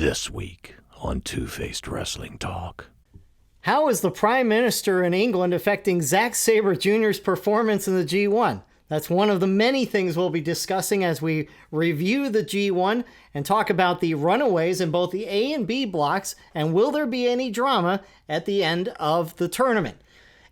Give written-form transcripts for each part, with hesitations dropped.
This week on Two-Faced Wrestling Talk. How is the Prime Minister in England affecting Zack Sabre Jr.'s performance in the G1? That's one of the many things we'll be discussing as we review the G1 and talk about the runaways in both the A and B blocks, and will there be any drama at the end of the tournament?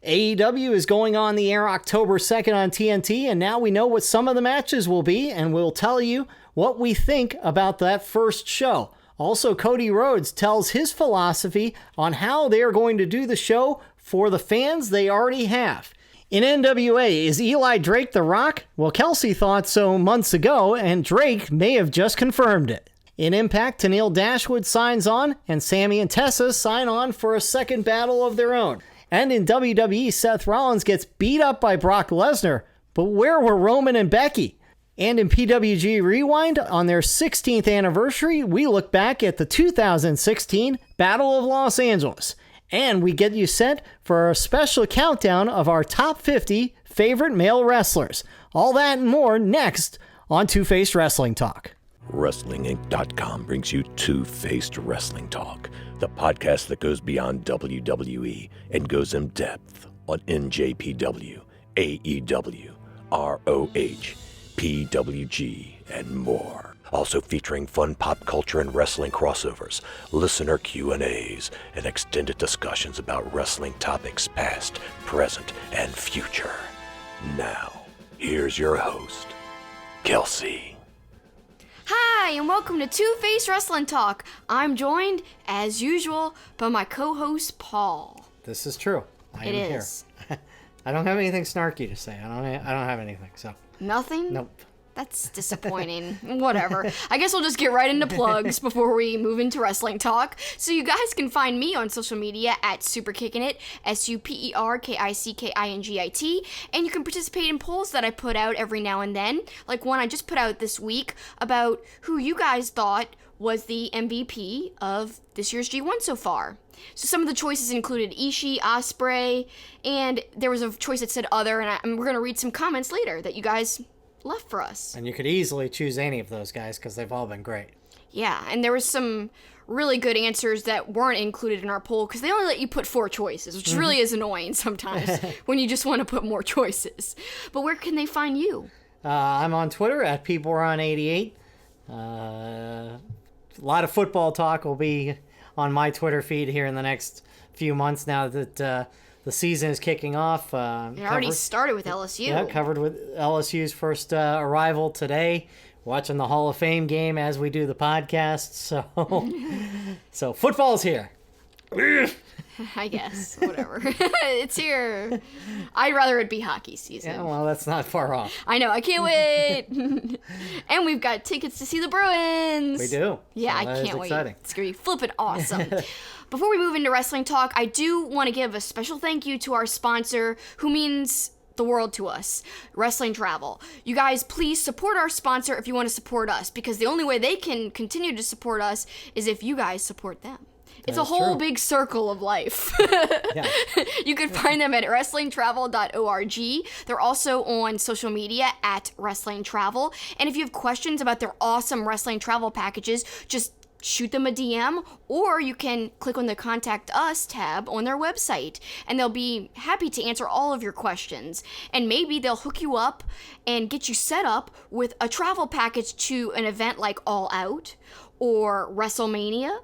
AEW is going on the air October 2nd on TNT, and now we know what some of the matches will be, and we'll tell you what we think about that first show. Also, Cody Rhodes tells his philosophy on how they are going to do the show for the fans they already have. In NWA, is Eli Drake The Rock? Well, Kelsi thought so months ago, and Drake may have just confirmed it. In Impact, Tenille Dashwood signs on, and Sami and Tessa sign on for a second battle of their own. And in WWE, Seth Rollins gets beat up by Brock Lesnar, but where were Roman and Becky? And in PWG Rewind, on their 16th anniversary, we look back at the 2016 Battle of Los Angeles. And we get you set for a special countdown of our top 50 favorite male wrestlers. All that and more next on Two-Faced Wrestling Talk. WrestlingInc.com brings you Two-Faced Wrestling Talk, the podcast that goes beyond WWE and goes in depth on NJPW, AEW, ROH, PWG, and more. Also featuring fun pop culture and wrestling crossovers, listener Q&As, and extended discussions about wrestling topics past, present, and future. Now, here's your host, Kelsi. Hi, and welcome to Two-Faced Wrestling Talk. I'm joined, as usual, by my co-host, Paul. This is true. I am here. I don't have anything snarky to say. I don't have anything, so. Nothing? Nope. That's disappointing. Whatever. I guess we'll just get right into plugs before we move into wrestling talk. So you guys can find me on social media at SuperKickinIt, SuperKickingIt, and you can participate in polls that I put out every now and then, like one I just put out this week about who you guys thought was the MVP of this year's G1 so far. So some of the choices included Ishii, Ospreay, and there was a choice that said other, and we're going to read some comments later that you guys left for us. And you could easily choose any of those guys because they've all been great. Yeah, and there was some really good answers that weren't included in our poll because they only let you put 4 choices, which really is annoying sometimes when you just want to put more choices. But where can they find you? I'm on Twitter at PeopleRun88. A lot of football talk will be on my Twitter feed here in the next few months now that the season is kicking off. It already started with LSU. Yeah, covered with LSU's first arrival today. Watching the Hall of Fame game as we do the podcast. So football's here. I guess. Whatever. It's here. I'd rather it be hockey season. Yeah, well, that's not far off. I know. I can't wait. And we've got tickets to see the Bruins. We do. Yeah, so I can't wait. Exciting. It's going to be flippin' awesome. Before we move into wrestling talk, I do want to give a special thank you to our sponsor, who means the world to us, Wrestling Travel. You guys, please support our sponsor if you want to support us, because the only way they can continue to support us is if you guys support them. It's a whole big circle of life. Yeah. You can find them at wrestlingtravel.org. They're also on social media at Wrestling Travel. And if you have questions about their awesome wrestling travel packages, just shoot them a DM, or you can click on the Contact Us tab on their website, and they'll be happy to answer all of your questions. And maybe they'll hook you up and get you set up with a travel package to an event like All Out or WrestleMania,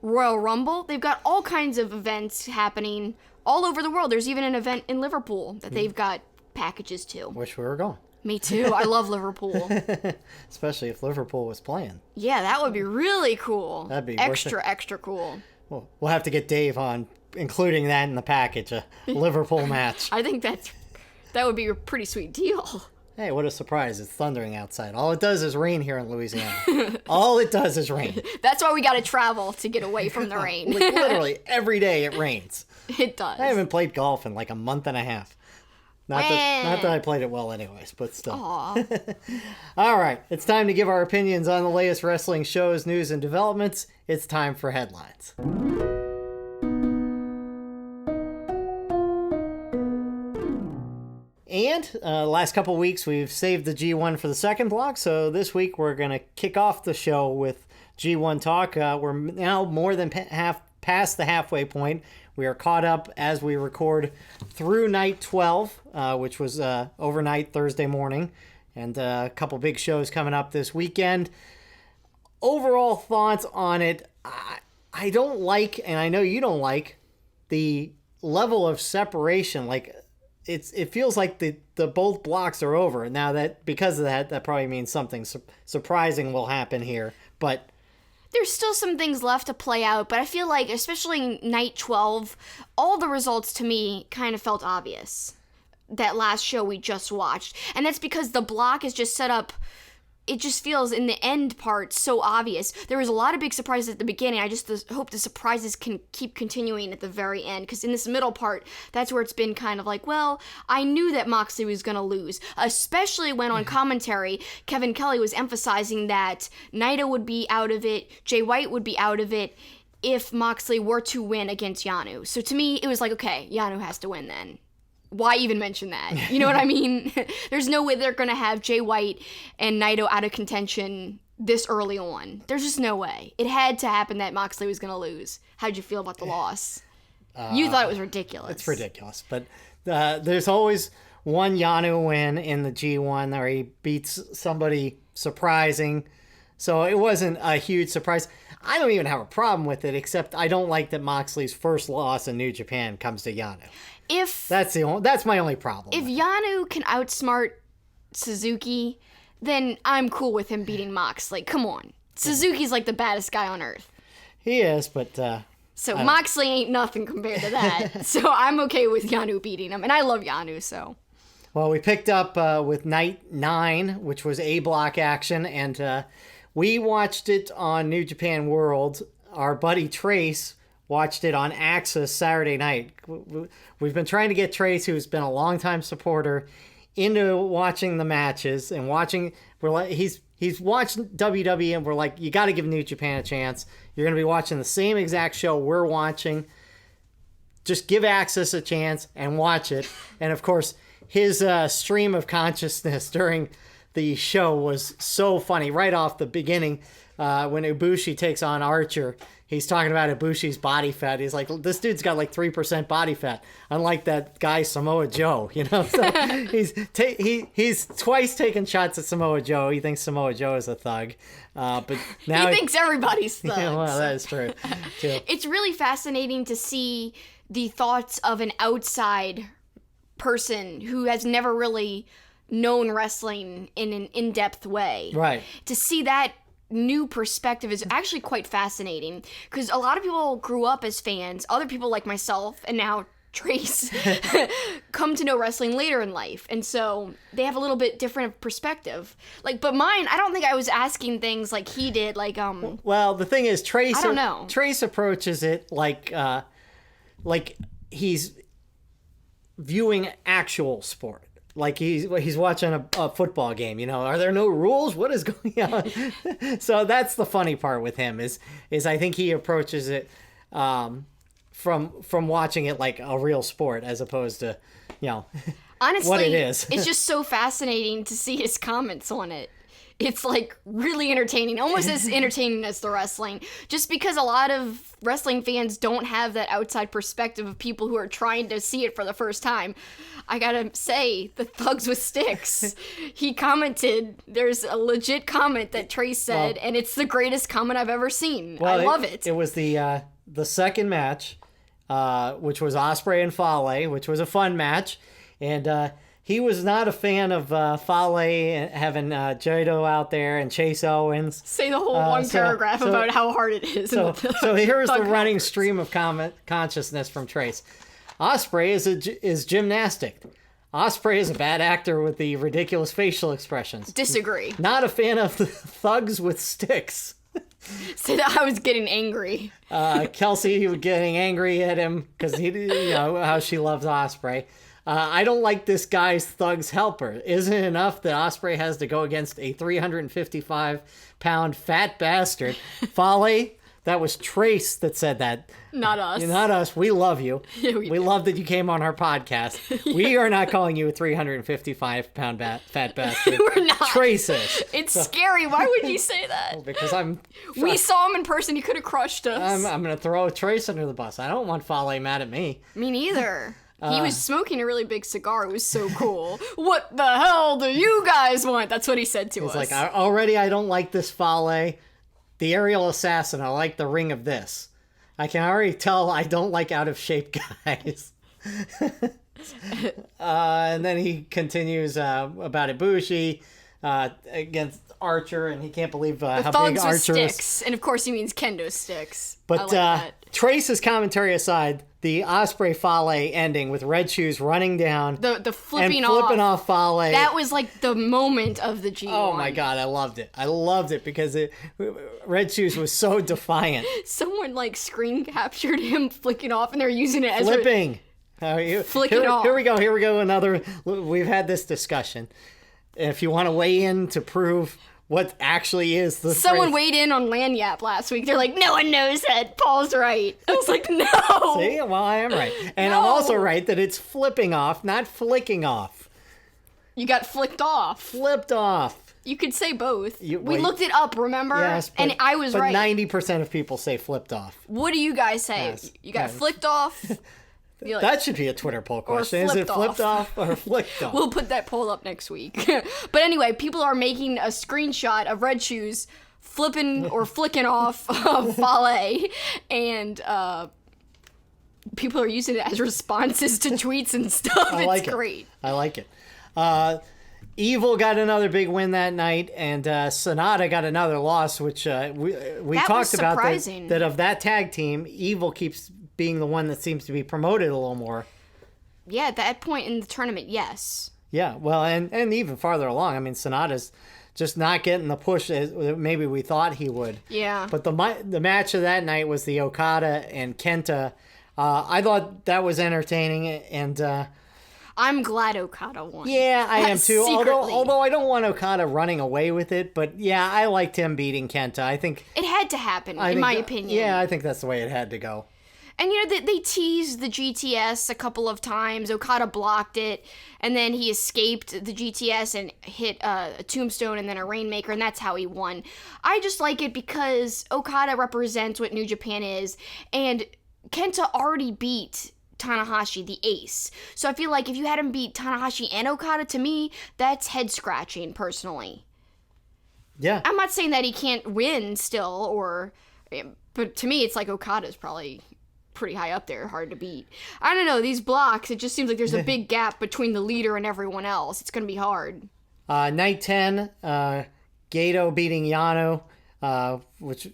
Royal Rumble. They've got all kinds of events happening all over the world. There's even an event in Liverpool that they've got packages to. Wish we were going. Me too. I love Liverpool. Especially if Liverpool was playing. Yeah, that would be really cool. That'd be extra cool. Well, we'll have to get Dave on including that in the package, a Liverpool match. I think that would be a pretty sweet deal. Hey, what a surprise. It's thundering outside. All it does is rain here in Louisiana. All it does is rain. That's why we got to travel to get away from the rain. Like literally every day it rains. It does. I haven't played golf in like a month and a half. Not that I played it well anyways, but still. All right, it's time to give our opinions on the latest wrestling shows, news, and developments. It's time for headlines. And last couple weeks, we've saved the G1 for the second block, so this week we're going to kick off the show with G1 talk. We're now more than past the halfway point. We are caught up as we record through night 12, which was overnight Thursday morning, and a couple big shows coming up this weekend. Overall thoughts on it, I don't like, and I know you don't like, the level of separation. Like, it feels like the both blocks are over. Now, that because of that probably means something surprising will happen here, but there's still some things left to play out, but I feel like, especially night 12, all the results to me kind of felt obvious. That last show we just watched. And that's because the block is just set up, it just feels in the end part so obvious. There was a lot of big surprises at the beginning. I just hope the surprises can keep continuing at the very end, because in this middle part, that's where it's been kind of like, well, I knew that Moxley was going to lose, especially when on commentary, Kevin Kelly was emphasizing that Naito would be out of it, Jay White would be out of it if Moxley were to win against Yano. So to me, it was like, okay, Yano has to win then. Why even mention that? You know what I mean? There's no way they're going to have Jay White and Naito out of contention this early on. There's just no way. It had to happen that Moxley was going to lose. How'd you feel about the loss? You thought it was ridiculous. It's ridiculous. But there's always one Yano win in the G1 where he beats somebody surprising. So it wasn't a huge surprise. I don't even have a problem with it, except I don't like that Moxley's first loss in New Japan comes to Yano. That's my only problem. If Yano can outsmart Suzuki, then I'm cool with him beating Moxley. Come on. Suzuki's like the baddest guy on earth. He is, but so Moxley ain't nothing compared to that. So I'm okay with Yano beating him, and I love Yano, so. Well, we picked up with night 9, which was A block action, and we watched it on New Japan World. Our buddy Trace watched it on Access Saturday night. We've been trying to get Trace, who's been a longtime supporter, into watching the matches and watching. We're like, he's watched WWE, and we're like, you got to give New Japan a chance. You're going to be watching the same exact show we're watching. Just give Access a chance and watch it. And of course, his stream of consciousness during the show was so funny right off the beginning. When Ibushi takes on Archer, he's talking about Ibushi's body fat. He's like, this dude's got like 3% body fat, unlike that guy Samoa Joe, you know? So he's twice taken shots at Samoa Joe. He thinks Samoa Joe is a thug. But now he thinks everybody's thugs. Yeah, well, that is true, too. It's really fascinating to see the thoughts of an outside person who has never really known wrestling in an in-depth way. Right. To see that new perspective is actually quite fascinating, because a lot of people grew up as fans. Other people like myself and now Trace come to know wrestling later in life, and so they have a little bit different perspective. Like, but mine, I don't think I was asking things like he did. Like, well, the thing is, Trace. I don't know. Trace approaches it like he's viewing actual sport. Like he's watching a football game, you know. Are there no rules? What is going on? So that's the funny part with him is I think he approaches it from watching it like a real sport as opposed to, you know, honestly, what it is. It's just so fascinating to see his comments on it. It's like really entertaining, almost as entertaining as the wrestling, just because a lot of wrestling fans don't have that outside perspective of people who are trying to see it for the first time. I gotta say, the thugs with sticks. He commented, there's a legit comment that Trace said, and it's the greatest comment I've ever seen. I love it. It was the second match, which was Ospreay and Fale, which was a fun match, and he was not a fan of Fale having Jado out there and Chase Owens. Say the whole paragraph about how hard it is. So here's the running stream of consciousness from Trace. Ospreay is gymnastic. Ospreay is a bad actor with the ridiculous facial expressions. Disagree. Not a fan of the thugs with sticks. So I was getting angry. Kelsi was getting angry at him because you know how she loves Ospreay. I don't like this guy's thug's helper. Isn't it enough that Ospreay has to go against a 355-pound fat bastard? Fale, That was Trace that said that. Not us. Not us. We love you. Yeah, we love that you came on our podcast. Yeah. We are not calling you a 355-pound fat bastard. We're not. Trace is. It's scary. Why would you say that? Well, because we saw him in person. He could have crushed us. I'm going to throw Trace under the bus. I don't want Fale mad at me. Me neither. He was smoking a really big cigar. It was so cool. What the hell do you guys want? That's what he said to us. He's like, already I don't like this Fale. The aerial assassin, I like the ring of this. I can already tell I don't like out of shape guys. And then he continues about Ibushi against Archer, and he can't believe how big Archer is. Sticks. And of course he means kendo sticks. But Trace's commentary aside, the Ospreay Fale ending with Red Shoes running down the flipping off Fale. That was like the moment of the G1. Oh my god, I loved it because Red Shoes was so defiant. Someone like screen captured him flicking off, and they're using it as flipping. Flicking off. Here we go. Another. We've had this discussion. If you want to weigh in to prove what actually is the Someone weighed in on Lanyap last week. They're like, no one knows that. Paul's right. I was like, no. See? Well, I am right. And I'm also right that it's flipping off, not flicking off. You got flicked off. Flipped off. You could say both. We looked it up, remember? Yes, and I was right. But 90% of people say flipped off. What do you guys say? Yes. You got flicked off? Like, that should be a Twitter poll question. Is it flipped off or flicked off? We'll put that poll up next week. But anyway, people are making a screenshot of Red Shoes flipping or flicking off Fale, and people are using it as responses to tweets and stuff. It's great. I like it. Evil got another big win that night, and Sonata got another loss, which we talked about that of that tag team, Evil keeps being the one that seems to be promoted a little more. Yeah, at that point in the tournament, yes. Yeah, well, and even farther along. I mean, Sonata's just not getting the push as maybe we thought he would. Yeah. But the match of that night was the Okada and Kenta. I thought that was entertaining, and I'm glad Okada won. Yeah, I am too. Secretly. Although I don't want Okada running away with it, but yeah, I liked him beating Kenta. I think it had to happen, in my opinion. Yeah, I think that's the way it had to go. And, you know, they teased the GTS a couple of times. Okada blocked it, and then he escaped the GTS and hit a tombstone and then a Rainmaker, and that's how he won. I just like it because Okada represents what New Japan is, and Kenta already beat Tanahashi, the ace. So I feel like if you had him beat Tanahashi and Okada, to me, that's head-scratching, personally. Yeah. I'm not saying that he can't win still, but to me, it's like Okada's probably pretty high up there, hard to beat. I don't know, these blocks, it just seems like there's a big gap between the leader and everyone else. It's going to be hard. Night 10, Gato beating Yano, which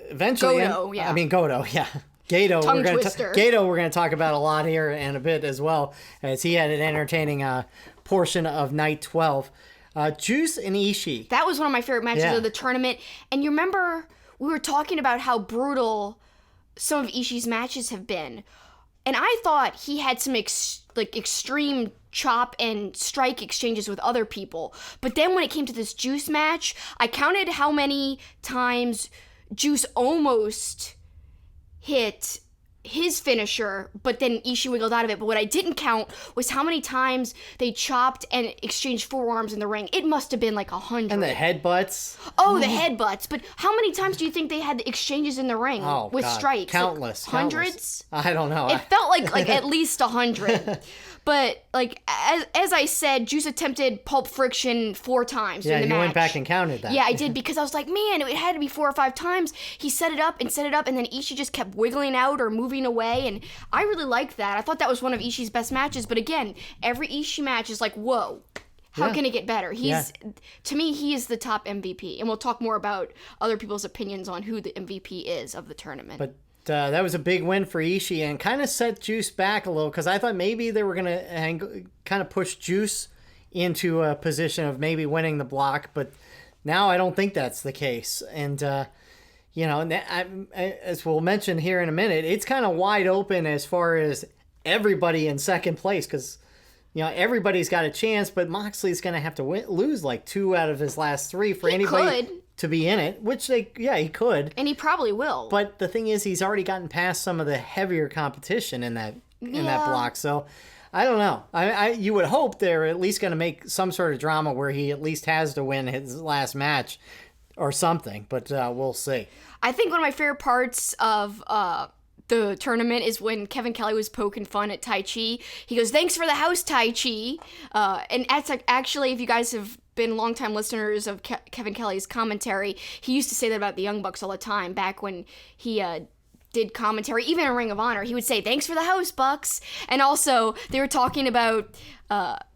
eventually... Goto, yeah. Gato, Tongue we're going to talk about a lot here in a bit as well, as he had an entertaining portion of Night 12. Juice and Ishii. That was one of my favorite matches of the tournament. And you remember, we were talking about how brutal some of Ishii's matches have been. And I thought he had some extreme chop and strike exchanges with other people. But then when it came to this Juice match, I counted how many times Juice almost hit his finisher, but then Ishii wiggled out of it. But what I didn't count was how many times they chopped and exchanged forearms in the ring. It must have been like 100. And the headbutts. Oh, the headbutts. But how many times do you think they had the exchanges in the ring with strikes? Countless. Like hundreds? I don't know. It felt like at least 100. But like as I said, Juice attempted Pulp Friction 4 times in the match. Yeah, you went back and counted that. Yeah, I did, because I was like, man, it had to be 4 or 5 times. He set it up, and then Ishii just kept wiggling out or moving away, and I really liked that. I thought that was one of Ishii's best matches, but again, every Ishii match is like, whoa, how can it get better? To me, he is the top MVP, and we'll talk more about other people's opinions on who the MVP is of the tournament. But that was a big win for Ishii and kind of set Juice back a little, because I thought maybe they were going to kind of push Juice into a position of maybe winning the block, but now I don't think that's the case. And, as we'll mention here in a minute, it's kind of wide open as far as everybody in second place, because everybody's got a chance, but Moxley's going to have to lose like 2 out of his last 3 for anybody to be in it, which he could. And he probably will. But the thing is, he's already gotten past some of the heavier competition in that block. So I don't know. You would hope they're at least going to make some sort of drama where he at least has to win his last match or something. But we'll see. I think one of my favorite parts of the tournament is when Kevin Kelly was poking fun at Tai Chi. He goes, "Thanks for the house, Tai Chi." And that's actually, if you guys have been longtime listeners of Kevin Kelly's commentary, he used to say that about the Young Bucks all the time back when he did commentary, even in Ring of Honor. He would say, "Thanks for the house, Bucks." And also, they were talking about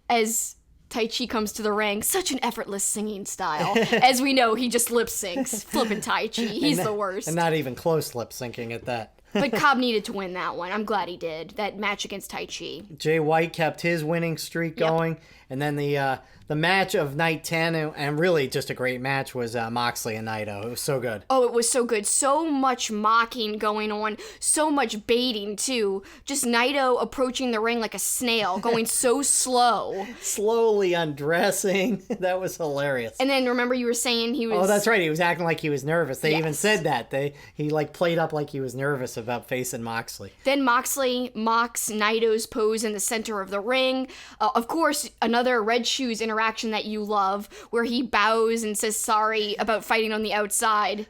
as Tai Chi comes to the ring, such an effortless singing style. As we know, he just lip syncs, flipping Tai Chi. He's the worst. And not even close lip syncing at that. But Cobb needed to win that one. I'm glad he did. That match against Tai Chi. Jay White kept his winning streak going. And then the match of night 10, and really just a great match, was Moxley and Naito. It was so good. Oh, it was so good. So much mocking going on. So much baiting, too. Just Naito approaching the ring like a snail, going so slow. Slowly undressing. That was hilarious. And then, remember you were saying he was... Oh, that's right. He was acting like he was nervous. They even Yes. said that. He played up like he was nervous about facing Moxley. Then Moxley mocks Naito's pose in the center of the ring. Of course, another Red Shoes interaction that you love, where he bows and says sorry about fighting on the outside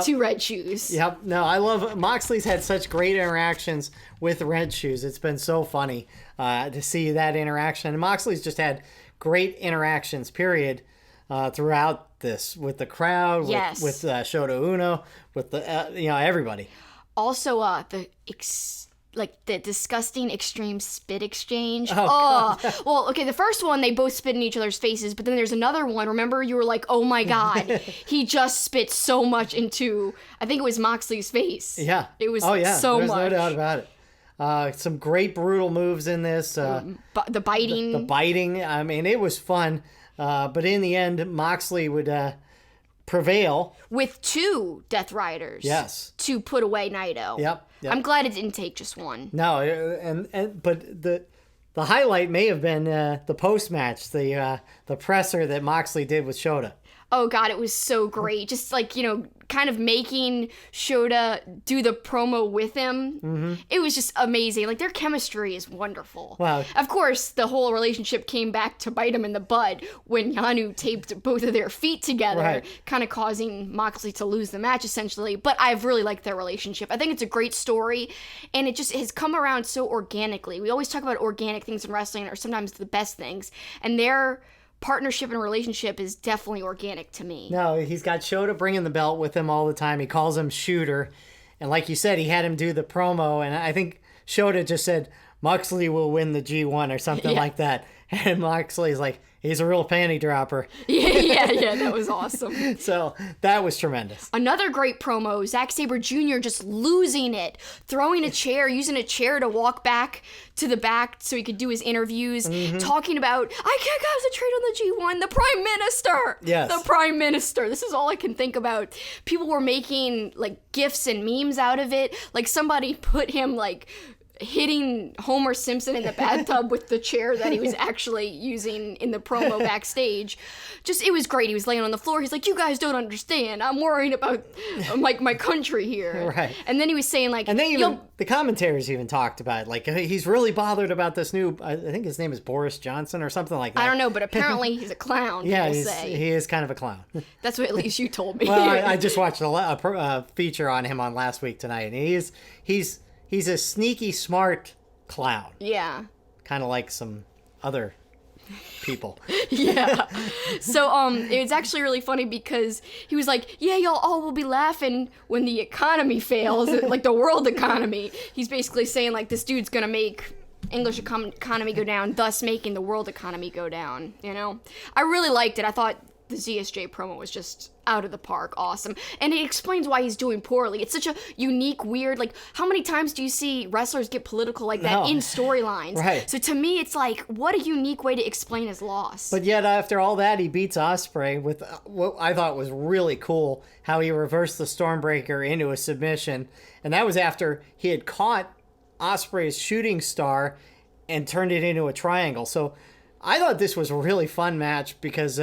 to Red Shoes. Yep. No, I love Moxley's had such great interactions with Red Shoes. It's been so funny to see that interaction. And Moxley's just had great interactions, period, throughout this, with the crowd, with Shota Uno, with the everybody. Also, the disgusting extreme spit exchange. Oh, Well, okay, the first one, they both spit in each other's faces, but then there's another one. Remember, you were like, oh my God, he just spit so much into, I think it was Moxley's face. Yeah. It was so much. There's no doubt about it. Some great brutal moves in this. The biting. The biting. I mean, it was fun. But in the end, Moxley would prevail. With 2 Death Riders. Yes. To put away Naito. Yep. I'm glad it didn't take just one. No, but the highlight may have been the post match, the presser that Moxley did with Shota. Oh God, it was so great. Just kind of making Shota do the promo with him. Mm-hmm. It was just amazing. Their chemistry is wonderful. Wow. Of course, the whole relationship came back to bite him in the butt when Yanu taped both of their feet together, kind of causing Moxley to lose the match, essentially. But I've really liked their relationship. I think it's a great story, and it just has come around so organically. We always talk about organic things in wrestling are sometimes the best things, and their partnership and relationship is definitely organic to me. No, he's got Shota bringing the belt with him all the time. He calls him Shooter. And like you said, he had him do the promo. And I think Shota just said, Moxley will win the G1 or something like that. And Moxley's like, he's a real panty dropper. Yeah, that was awesome. So that was tremendous. Another great promo, Zack Sabre Jr. just losing it, throwing a chair, using a chair to walk back to the back so he could do his interviews, talking about, I can't concentrate on the G1, the Prime Minister. Yes. The Prime Minister. This is all I can think about. People were making GIFs and memes out of it. Somebody put him hitting Homer Simpson in the bathtub with the chair that he was actually using in the promo backstage. It was great. He was laying on the floor. He's like, you guys don't understand. I'm worrying about my country here. Right. And then he was saying and then even the commentators even talked about it. He's really bothered about this new, I think his name is Boris Johnson or something like that. I don't know, but apparently he's a clown. Yeah, he is kind of a clown. That's what at least you told me. Well, I just watched a feature on him on Last Week Tonight, and he's a sneaky, smart clown. Yeah. Kind of like some other people. Yeah. So, it's actually really funny because he was like, yeah, y'all all will be laughing when the economy fails, the world economy. He's basically saying, this dude's gonna make English economy go down, thus making the world economy go down, I really liked it. I thought the ZSJ promo was just out of the park, awesome. And it explains why he's doing poorly. It's such a unique, weird, how many times do you see wrestlers get political like that in storylines? Right. So to me, it's what a unique way to explain his loss. But yet, after all that, he beats Ospreay with what I thought was really cool, how he reversed the Stormbreaker into a submission. And that was after he had caught Ospreay's shooting star and turned it into a triangle. So I thought this was a really fun match because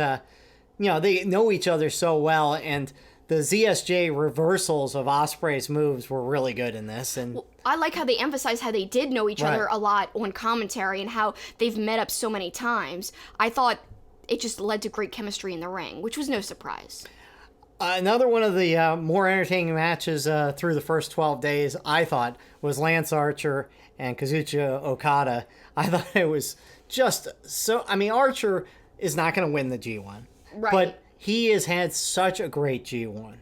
they know each other so well, and the ZSJ reversals of Ospreay's moves were really good in this. And I like how they emphasize how they did know each Right. other a lot on commentary and how they've met up so many times. I thought it just led to great chemistry in the ring, which was no surprise. Another one of the more entertaining matches through the first 12 days, I thought, was Lance Archer and Kazuchika Okada. I thought it was just so... I mean, Archer is not going to win the G1. Right. But he has had such a great G1.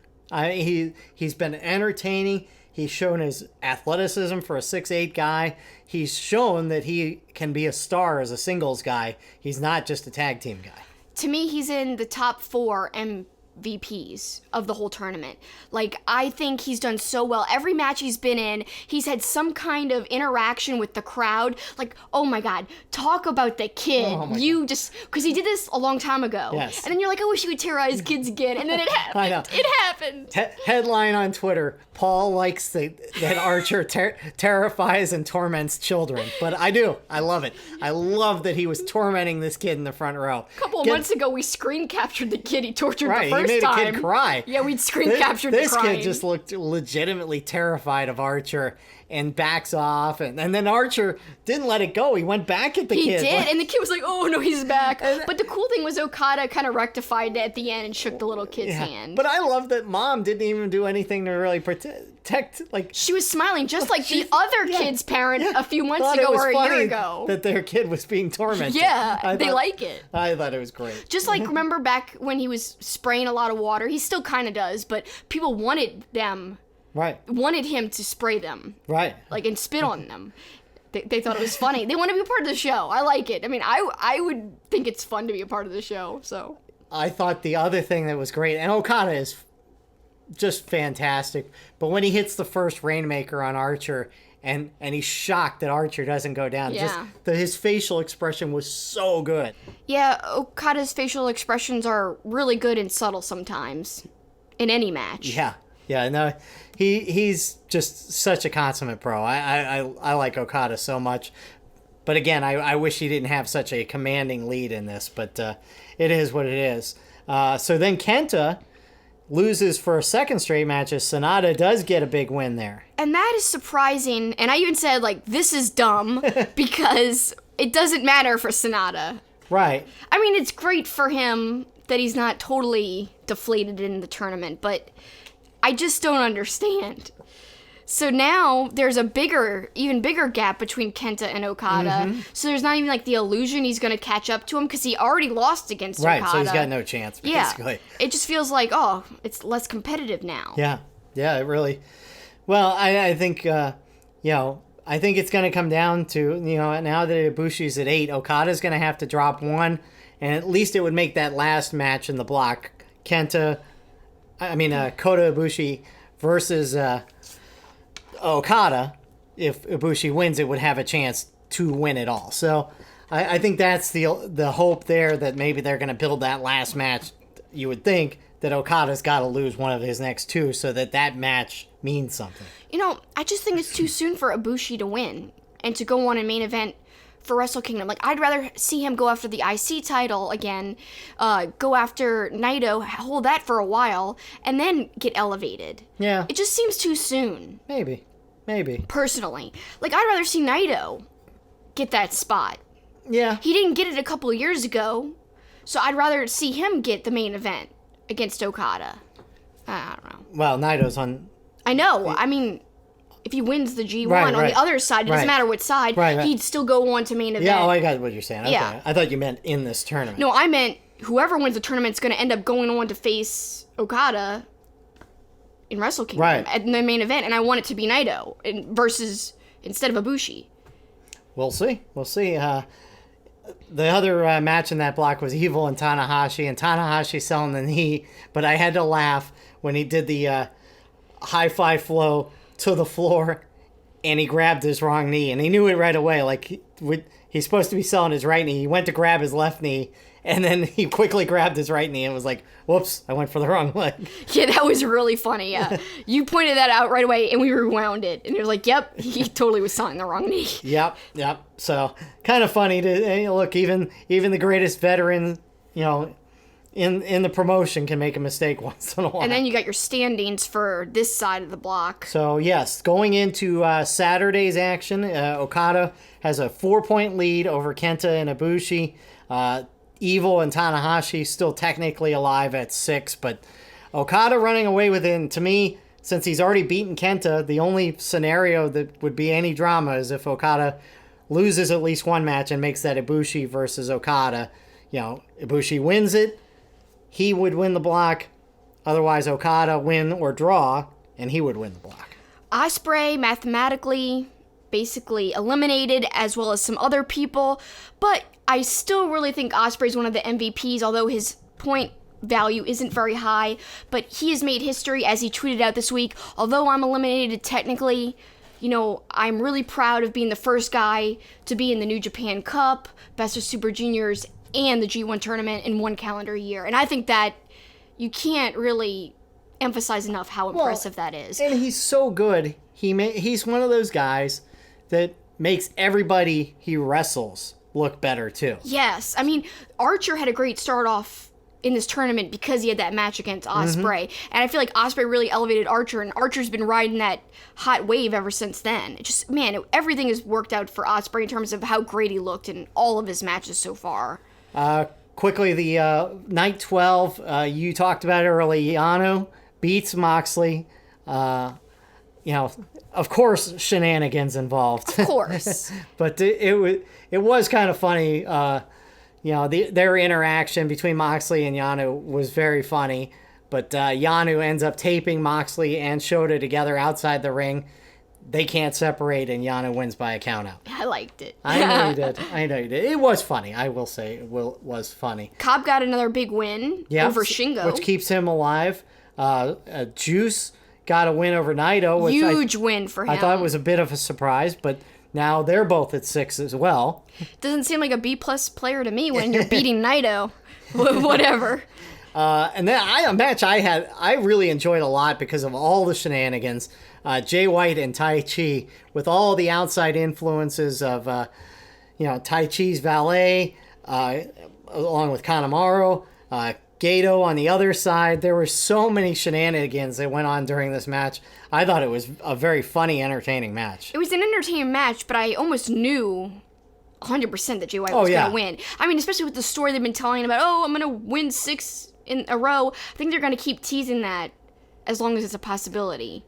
He's been entertaining. He's shown his athleticism for a 6'8" guy. He's shown that he can be a star as a singles guy. He's not just a tag team guy. To me, he's in the top 4 MVPs of the whole tournament. Like, I think he's done so well. Every match he's been in, he's had some kind of interaction with the crowd. Like, oh my God, talk about the kid. Oh my You just, because he did this a long time ago. Yes. And then you're like, I wish he would terrorize kids again. And then it happened. I know. It happened. Headline on Twitter, Paul likes that Archer terrifies and torments children. But I do. I love it. I love that he was tormenting this kid in the front row. A couple of months ago, we screen captured the kid he tortured Right, the he first made time. a kid cry. Yeah, we'd screen captured this the crying. kid just looked legitimately terrified of Archer and backs off. And then Archer didn't let it go. He went back at the He kid. did, and the kid was like, oh no, he's back. But the cool thing was Okada kind of rectified it at the end and shook the little kid's hand. But I love that Mom didn't even do anything to really protect. Like, She was smiling just like the other kid's parent a few months thought ago it was or a funny year ago. that their kid was being tormented. Yeah, they like it. I thought it was great. Just like, remember back when he was spraying a lot of water? He still kind of does, but people wanted him to spray them. Right. Like, and spit on them. They thought it was funny. They want to be a part of the show. I like it. I mean, I would think it's fun to be a part of the show, so. I thought the other thing that was great, and Okada is just fantastic, but when he hits the first Rainmaker on Archer, and he's shocked that Archer doesn't go down. Yeah. His facial expression was so good. Yeah, Okada's facial expressions are really good and subtle sometimes. In any match. Yeah, no, he's just such a consummate pro. I like Okada so much. But again, I wish he didn't have such a commanding lead in this, but it is what it is. So then Kenta loses for a second straight match as Sonata does get a big win there. And that is surprising, and I even said, like, this is dumb, because it doesn't matter for Sonata. Right. I mean, it's great for him that he's not totally deflated in the tournament, but I just don't understand. So now there's a even bigger gap between Kenta and Okada. Mm-hmm. So there's not even like the illusion he's going to catch up to him because he already lost against Okada. Right, so he's got no chance, basically. Yeah, it just feels like, oh, it's less competitive now. Yeah, it really... Well, I think, I think it's going to come down to, now that Ibushi's at 8, Okada's going to have to drop 1, and at least it would make that last match in the block, Kota Ibushi versus Okada. If Ibushi wins, it would have a chance to win it all. So I think that's the hope there, that maybe they're going to build that last match. You would think that Okada's got to lose one of his next 2 so that match means something. I just think it's too soon for Ibushi to win and to go on a main event for Wrestle Kingdom. Like, I'd rather see him go after the IC title again, go after Naito, hold that for a while, and then get elevated. Yeah. It just seems too soon. Maybe. Personally. Like, I'd rather see Naito get that spot. Yeah. He didn't get it a couple of years ago, so I'd rather see him get the main event against Okada. I don't know. Well, Naito's on... I know. I mean, if he wins the G1 on the other side, it doesn't matter which side, he'd still go on to main event. Yeah, I got what you're saying. Okay. Yeah. I thought you meant in this tournament. No, I meant whoever wins the tournament's going to end up going on to face Okada in Wrestle Kingdom at the main event, and I want it to be Naito versus instead of Ibushi. We'll see. The other match in that block was Evil and Tanahashi selling the knee, but I had to laugh when he did the high five flow to the floor, and he grabbed his wrong knee, and he knew it right away. Like, he's supposed to be selling his right knee. He went to grab his left knee, and then he quickly grabbed his right knee and was like, whoops, I went for the wrong leg. Yeah, that was really funny. Yeah, you pointed that out right away, and we rewound it, and it was like, yep, he totally was selling the wrong knee. Yep. So, kind of funny to look, even the greatest veteran, in the promotion can make a mistake once in a while. And then you got your standings for this side of the block. So, yes, going into Saturday's action, Okada has a 4-point lead over Kenta and Ibushi. Evil and Tanahashi still technically alive at 6, but Okada running away with it. And to me, since he's already beaten Kenta, the only scenario that would be any drama is if Okada loses at least one match and makes that Ibushi versus Okada. Ibushi wins it, he would win the block. Otherwise, Okada win or draw, and he would win the block. Ospreay mathematically basically eliminated, as well as some other people, but I still really think Ospreay's one of the MVPs, although his point value isn't very high, but he has made history, as he tweeted out this week. Although I'm eliminated technically, I'm really proud of being the first guy to be in the New Japan Cup, Best of Super Juniors, and the G1 tournament in one calendar year. And I think that you can't really emphasize enough how impressive that is. And he's so good. He's one of those guys that makes everybody he wrestles look better, too. Yes. I mean, Archer had a great start off in this tournament because he had that match against Ospreay. And I feel like Ospreay really elevated Archer, and Archer's been riding that hot wave ever since then. Everything has worked out for Ospreay in terms of how great he looked in all of his matches so far. Quickly, the Night 12, you talked about it early, Yano beats Moxley. Of course, shenanigans involved. Of course. But it was kind of funny. Their interaction between Moxley and Yano was very funny. But Yano ends up taping Moxley and Shota together outside the ring. They can't separate, and Yano wins by a countout. I liked it. I know you did. It was funny. I will say it was funny. Cobb got another big win over Shingo, which keeps him alive. Juice got a win over Naito. Which huge win for him. I thought it was a bit of a surprise, but now they're both at 6 as well. Doesn't seem like a B+ player to me when you're beating Naito. Whatever. And then a match I really enjoyed a lot because of all the shenanigans. Jay White and Tai Chi with all the outside influences of, Tai Chi's valet, along with Kanemaru, Gato on the other side. There were so many shenanigans that went on during this match. I thought it was a very funny, entertaining match. It was an entertaining match, but I almost knew 100% that Jay White was going to win. I mean, especially with the story they've been telling about, I'm going to win 6 in a row. I think they're going to keep teasing that as long as it's a possibility.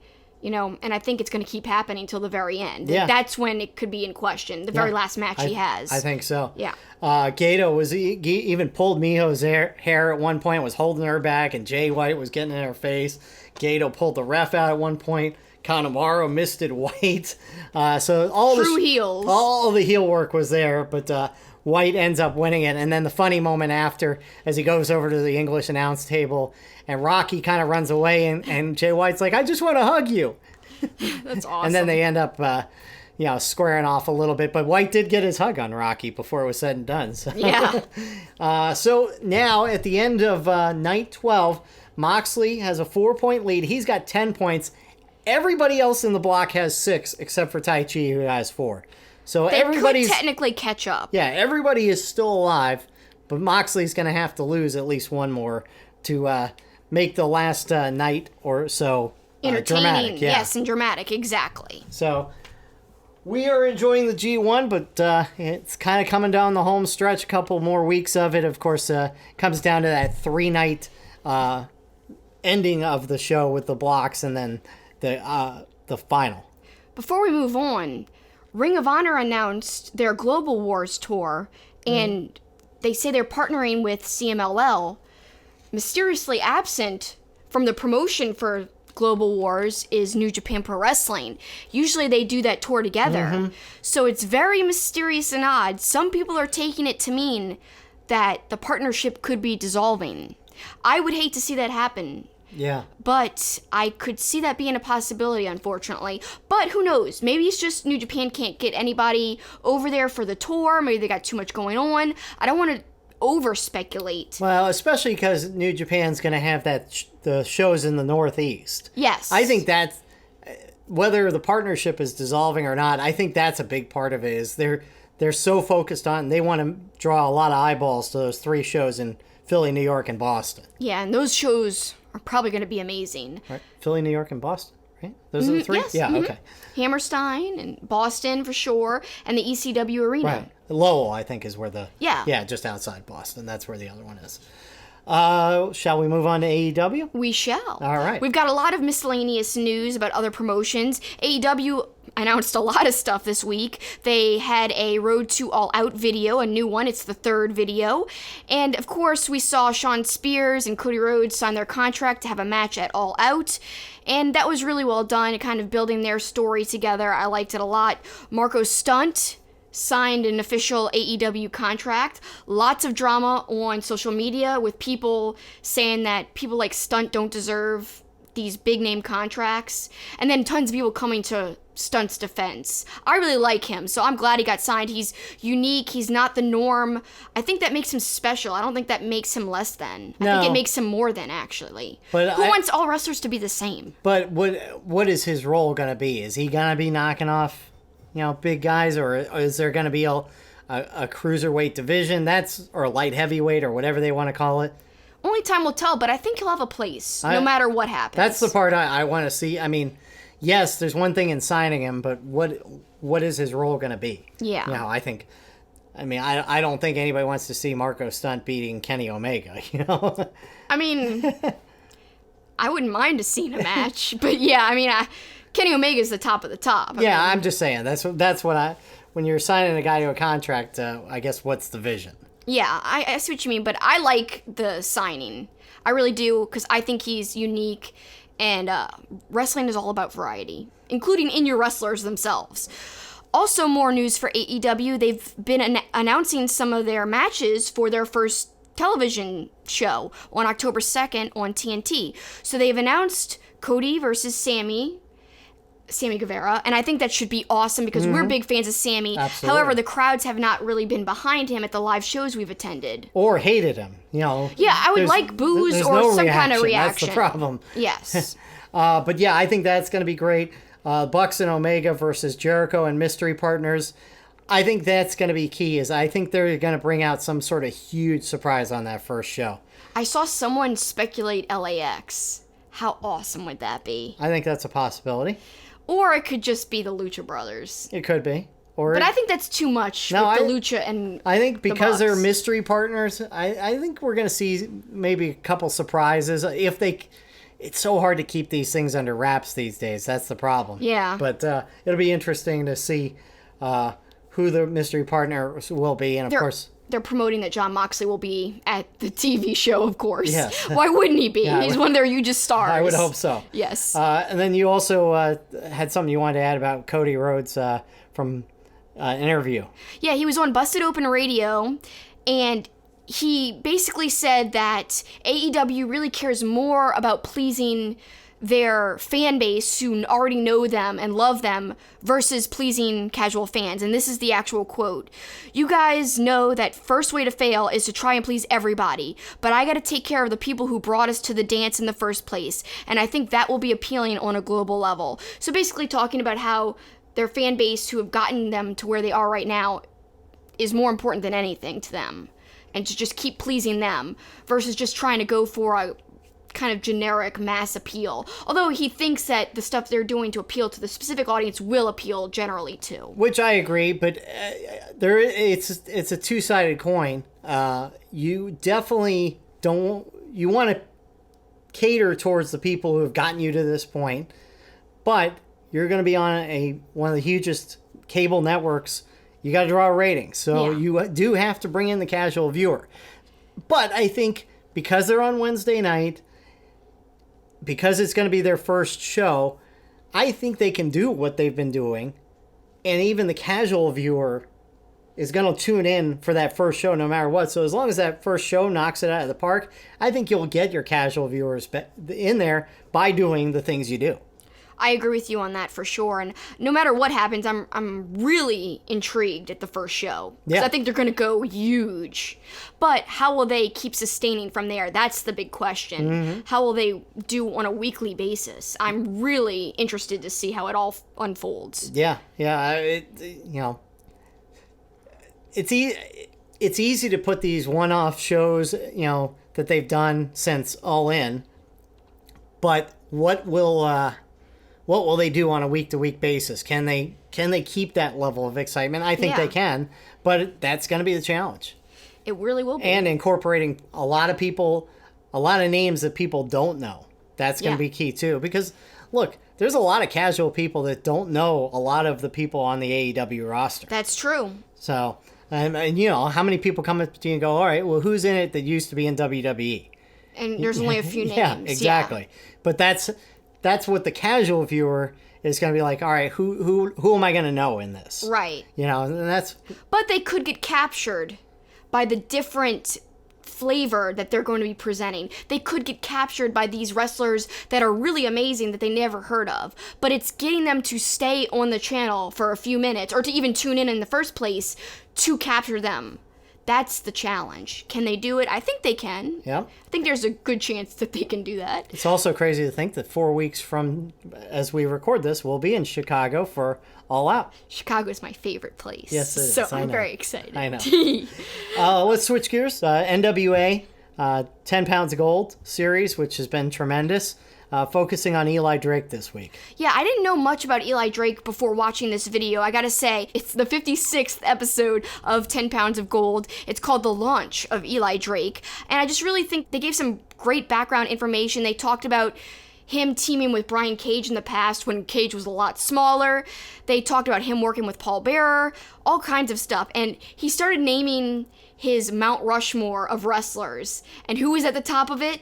And I think it's going to keep happening until the very end. Yeah. That's when it could be in question, the very last match he has. I think so. Yeah. Gato he even pulled Miho's hair at one point, was holding her back, and Jay White was getting in her face. Gato pulled the ref out at one point. Kanemaru misted White. So all True heels. All the heel work was there, but White ends up winning it. And then the funny moment after, as he goes over to the English announce table, and Rocky kind of runs away, and Jay White's like, I just want to hug you. That's awesome. And then they end up, squaring off a little bit. But White did get his hug on Rocky before it was said and done. So. Yeah. So now, at the end of Night 12, Moxley has a 4-point lead. He's got 10 points. Everybody else in the block has 6, except for Tai Chi, who has 4. So they everybody's could technically catch up. Yeah, everybody is still alive, but Moxley's going to have to lose at least one more to make the last night or so entertaining. Dramatic. Yeah. Yes, and dramatic, exactly. So we are enjoying the G1, but it's kind of coming down the home stretch. A couple more weeks of it, of course, comes down to that 3-night ending of the show with the blocks, and then the final. Before we move on, Ring of Honor announced their Global Wars tour, and they say they're partnering with CMLL. Mysteriously absent from the promotion for Global Wars is New Japan Pro Wrestling. Usually they do that tour together. So it's very mysterious and odd. Some people are taking it to mean that the partnership could be dissolving. I would hate to see that happen. Yeah. But I could see that being a possibility, unfortunately. But who knows? Maybe it's just New Japan can't get anybody over there for the tour. Maybe they got too much going on. I don't want to over-speculate. Well, especially because New Japan's going to have the shows in the Northeast. Yes. I think that's, whether the partnership is dissolving or not, I think that's a big part of it, is they're so focused on, they want to draw a lot of eyeballs to those 3 shows in Philly, New York, and Boston. Yeah, and those shows are probably going to be amazing. Right? Philly, New York, and Boston, right? Those are the three? Yes. Yeah, okay. Hammerstein and Boston for sure, and the ECW Arena. Right. Lowell, I think, is where the... Yeah. Yeah, just outside Boston. That's where the other one is. Shall we move on to AEW? We shall. All right. We've got a lot of miscellaneous news about other promotions. AEW announced a lot of stuff this week. They had a Road to All Out video, a new one. It's the third video. And, of course, we saw Shawn Spears and Cody Rhodes sign their contract to have a match at All Out. And that was really well done, kind of building their story together. I liked it a lot. Marko Stunt signed an official AEW contract. Lots of drama on social media with people saying that people like Stunt don't deserve these big name contracts. And then tons of people coming to Stunt's defense. I really like him, so I'm glad he got signed. He's unique. He's not the norm. I think that makes him special. I don't think that makes him less than. I think it makes him more than, actually. But who wants all wrestlers to be the same? But what is his role going to be? Is he going to be knocking off, big guys, or is there going to be a cruiserweight division or a light heavyweight or whatever they want to call it? Only time will tell, but I think he'll have a place no matter what happens. That's the part I want to see. I mean, yes, there's one thing in signing him, but what is his role going to be? Yeah. I don't think anybody wants to see Marko Stunt beating Kenny Omega, I mean, I wouldn't mind to see a match, but yeah, Kenny Omega's the top of the top. I'm just saying, that's what when you're signing a guy to a contract, I guess what's the vision? Yeah, I see what you mean, but I like the signing. I really do, because I think he's unique, and wrestling is all about variety, including in your wrestlers themselves. Also, more news for AEW. They've been announcing some of their matches for their first television show on October 2nd on TNT. So they've announced Cody versus Sami Guevara, and I think that should be awesome because we're big fans of Sami. Absolutely. However, the crowds have not really been behind him at the live shows we've attended. Or hated him, Yeah, I would like boos or no some kind of reaction. That's the problem. Yes. But yeah, I think that's going to be great. Bucks and Omega versus Jericho and Mystery Partners. I think that's going to be key. I think they're going to bring out some sort of huge surprise on that first show. I saw someone speculate LAX. How awesome would that be? I think that's a possibility. Or it could just be the Lucha Brothers. It could be. But I think that's too much with the Lucha and I think because the they're mystery partners, I think we're going to see maybe a couple surprises. It's so hard to keep these things under wraps these days. That's the problem. Yeah. But it'll be interesting to see who the mystery partners will be. And, of course... They're promoting that Jon Moxley will be at the TV show, of course. Yes. Why wouldn't he be? Yeah, He's one of their hugest stars. I would hope so. Yes. And then you also had something you wanted to add about Cody Rhodes from an interview. Yeah, he was on Busted Open Radio, and he basically said that AEW really cares more about pleasing their fan base who already know them and love them versus pleasing casual fans. And this is the actual quote. "You guys know that first way to fail is to try and please everybody, but I got to take care of the people who brought us to the dance in the first place. And I think that will be appealing on a global level." So basically talking about how their fan base who have gotten them to where they are right now is more important than anything to them. And to just keep pleasing them versus just trying to go for a kind of generic mass appeal. Although he thinks that the stuff they're doing to appeal to the specific audience will appeal generally too. Which I agree, but it's a two-sided coin. You definitely you want to cater towards the people who have gotten you to this point, but you're going to be on one of the hugest cable networks. You got to draw ratings, so you do have to bring in the casual viewer. But I think because they're on Wednesday night, because it's going to be their first show, I think they can do what they've been doing. And even the casual viewer is going to tune in for that first show no matter what. So as long as that first show knocks it out of the park, I think you'll get your casual viewers in there by doing the things you do. I agree with you on that for sure. And no matter what happens, I'm really intrigued at the first show. Because I think they're going to go huge. But how will they keep sustaining from there? That's the big question. Mm-hmm. How will they do on a weekly basis? I'm really interested to see how it all it it's easy to put these one-off shows, that they've done since All In, but what will they do on a week-to-week basis? Can they keep that level of excitement? I think they can, but that's going to be the challenge. It really will be. And incorporating a lot of people, a lot of names that people don't know. That's going to be key too. Because, look, there's a lot of casual people that don't know a lot of the people on the AEW roster. That's true. So, and how many people come up to you and go, all right, well, who's in it that used to be in WWE? And there's only a few names. Yeah, exactly. Yeah. But that's what the casual viewer is going to be like, all right, who am I going to know in this? Right. And that's... But they could get captured by the different flavor that they're going to be presenting. They could get captured by these wrestlers that are really amazing that they never heard of. But it's getting them to stay on the channel for a few minutes, or to even tune in the first place, to capture them. That's the challenge. Can they do it? I think they can. Yeah. I think there's a good chance that they can do that. It's also crazy to think that 4 weeks from as we record this, we'll be in Chicago for All Out. Chicago is my favorite place. Yes, it is. So I'm very excited. I know. Let's switch gears. NWA, 10 Pounds of Gold series, which has been tremendous. Focusing on Eli Drake this week. Yeah, I didn't know much about Eli Drake before watching this video. I gotta say, it's the 56th episode of 10 Pounds of Gold. It's called The Launch of Eli Drake. And I just really think they gave some great background information. They talked about him teaming with Brian Cage in the past when Cage was a lot smaller. They talked about him working with Paul Bearer, all kinds of stuff. And he started naming his Mount Rushmore of wrestlers. And who was at the top of it?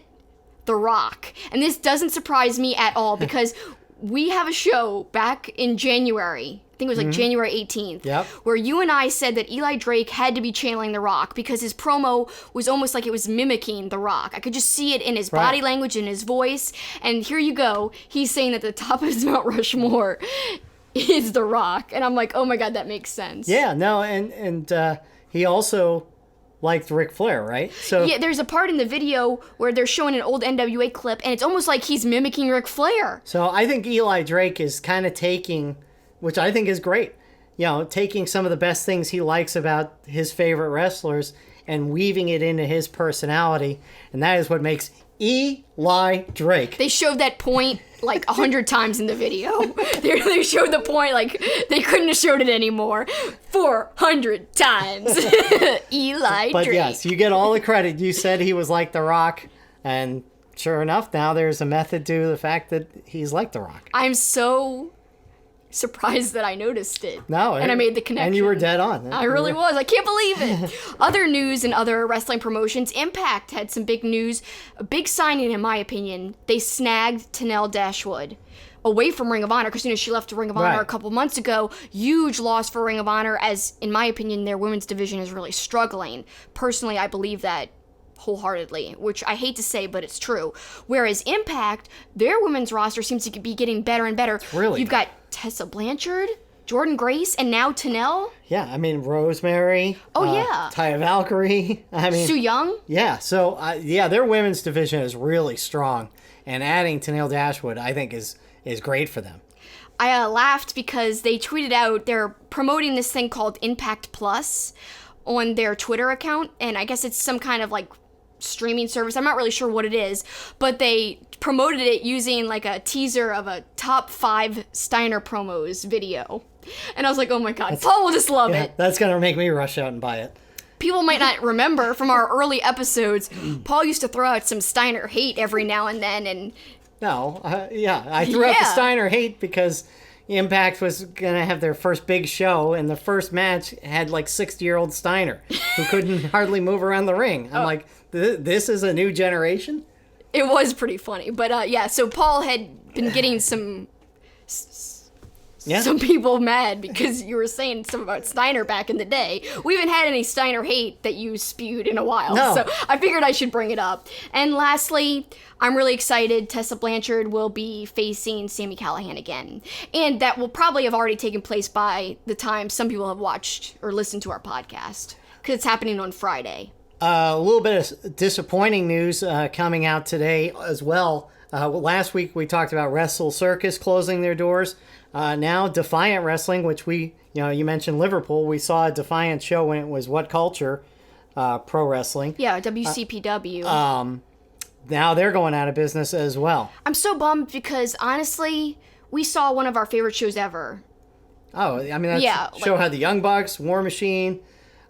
The Rock. And this doesn't surprise me at all because we have a show back in January, I think it was like January 18th, where you and I said that Eli Drake had to be channeling The Rock because his promo was almost like it was mimicking The Rock. I could just see it in his body language and his voice. And here you go. He's saying that the top of his Mount Rushmore is The Rock. And I'm like, oh my God, that makes sense. Yeah, no, and he also liked Ric Flair, right? So yeah, there's a part in the video where they're showing an old NWA clip, and it's almost like he's mimicking Ric Flair. So I think Eli Drake is kind of taking, which I think is great, taking some of the best things he likes about his favorite wrestlers and weaving it into his personality, and that is what makes Eli Drake. They showed that point like 100 times in the video. They showed the point like they couldn't have showed it anymore. 400 times. Eli Drake. But yes, you get all the credit. You said he was like The Rock, and sure enough, now there's a method to the fact that he's like The Rock. I'm so surprised that I noticed it. No, and I made the connection. And you were dead on. I really was. I can't believe it. Other news and other wrestling promotions. Impact had some big news. A big signing, in my opinion. They snagged Tenille Dashwood away from Ring of Honor because she left Ring of Honor a couple months ago. Huge loss for Ring of Honor as, in my opinion, their women's division is really struggling. Personally, I believe that wholeheartedly, which I hate to say, but it's true. Whereas Impact, their women's roster seems to be getting better and better. Really? You've got Tessa Blanchard, Jordan Grace, and now Tenille. Yeah, I mean, Rosemary. Yeah. Taya Valkyrie. I mean, Su Yung. Yeah, so, their women's division is really strong. And adding Tenille Dashwood, I think, is great for them. I laughed because they tweeted out they're promoting this thing called Impact Plus on their Twitter account. And I guess it's some kind of, streaming service. I'm not really sure what it is, but they promoted it using a teaser of a top 5 Steiner promos video. And I was like, oh my God, Paul will just love it. That's going to make me rush out and buy it. People might not remember from our early episodes, Paul used to throw out some Steiner hate every now and then. And I threw out the Steiner hate because Impact was going to have their first big show, and the first match had 60-year-old Steiner who couldn't hardly move around the ring. I'm like, this is a new generation? It was pretty funny. But so Paul had been getting some people mad because you were saying stuff about Steiner back in the day. We haven't had any Steiner hate that you spewed in a while. No. So I figured I should bring it up. And lastly, I'm really excited. Tessa Blanchard will be facing Sami Callihan again. And that will probably have already taken place by the time some people have watched or listened to our podcast, because it's happening on Friday. A little bit of disappointing news coming out today as well. Last week we talked about Wrestle Circus closing their doors. Now Defiant Wrestling, which you mentioned Liverpool. We saw a Defiant show when it was What Culture. Pro Wrestling. Yeah, WCPW. Now they're going out of business as well. I'm so bummed because, honestly, we saw one of our favorite shows ever. Oh, I mean, that show had the Young Bucks, War Machine,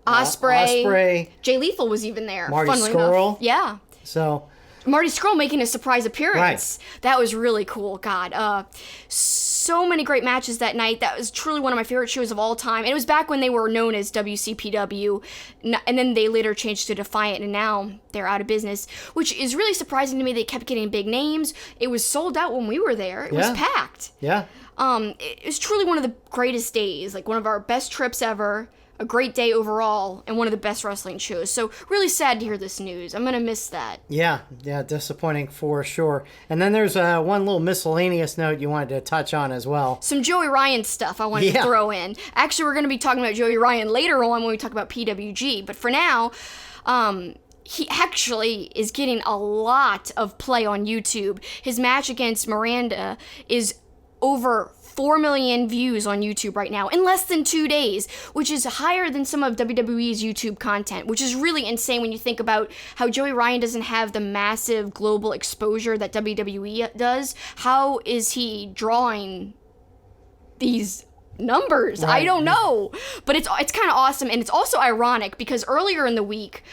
Osprey. Jay Lethal was even there. Marty Scurll. Yeah. So Marty Scurll making a surprise appearance. Right. That was really cool. God, so many great matches that night. That was truly one of my favorite shows of all time. And it was back when they were known as WCPW, and then they later changed to Defiant, and now they're out of business, which is really surprising to me. They kept getting big names. It was sold out when we were there. It was packed. Yeah. It was truly one of the greatest days, like one of our best trips ever. A great day overall, and one of the best wrestling shows. So really sad to hear this news. I'm going to miss that. Yeah, disappointing for sure. And then there's one little miscellaneous note you wanted to touch on as well. Some Joey Ryan stuff I wanted to throw in. Actually, we're going to be talking about Joey Ryan later on when we talk about PWG. But for now, he actually is getting a lot of play on YouTube. His match against Miranda is over 4 million views on YouTube right now in less than 2 days, which is higher than some of WWE's YouTube content, which is really insane when you think about how Joey Ryan doesn't have the massive global exposure that WWE does. How is he drawing these numbers? Right. I don't know, but it's kind of awesome, and it's also ironic because earlier in the week,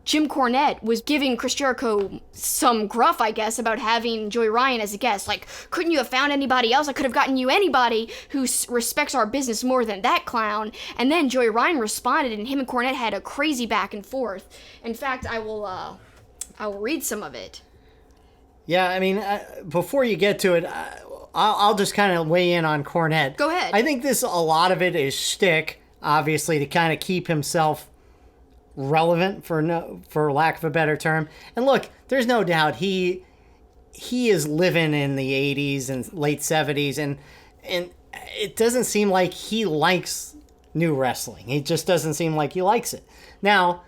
Jim Cornette was giving Chris Jericho some gruff, I guess, about having Joey Ryan as a guest. Like, couldn't you have found anybody else? I could have gotten you anybody who respects our business more than that clown. And then Joey Ryan responded, and him and Cornette had a crazy back and forth. In fact, I will read some of it. Yeah, I mean, before you get to it, I'll just kind of weigh in on Cornette. Go ahead. I think a lot of it is shtick, obviously, to kind of keep himself relevant, for lack of a better term. And look, there's no doubt he is living in the 80s and late 70s, and it doesn't seem like he likes new wrestling. It just doesn't seem like he likes it. Now,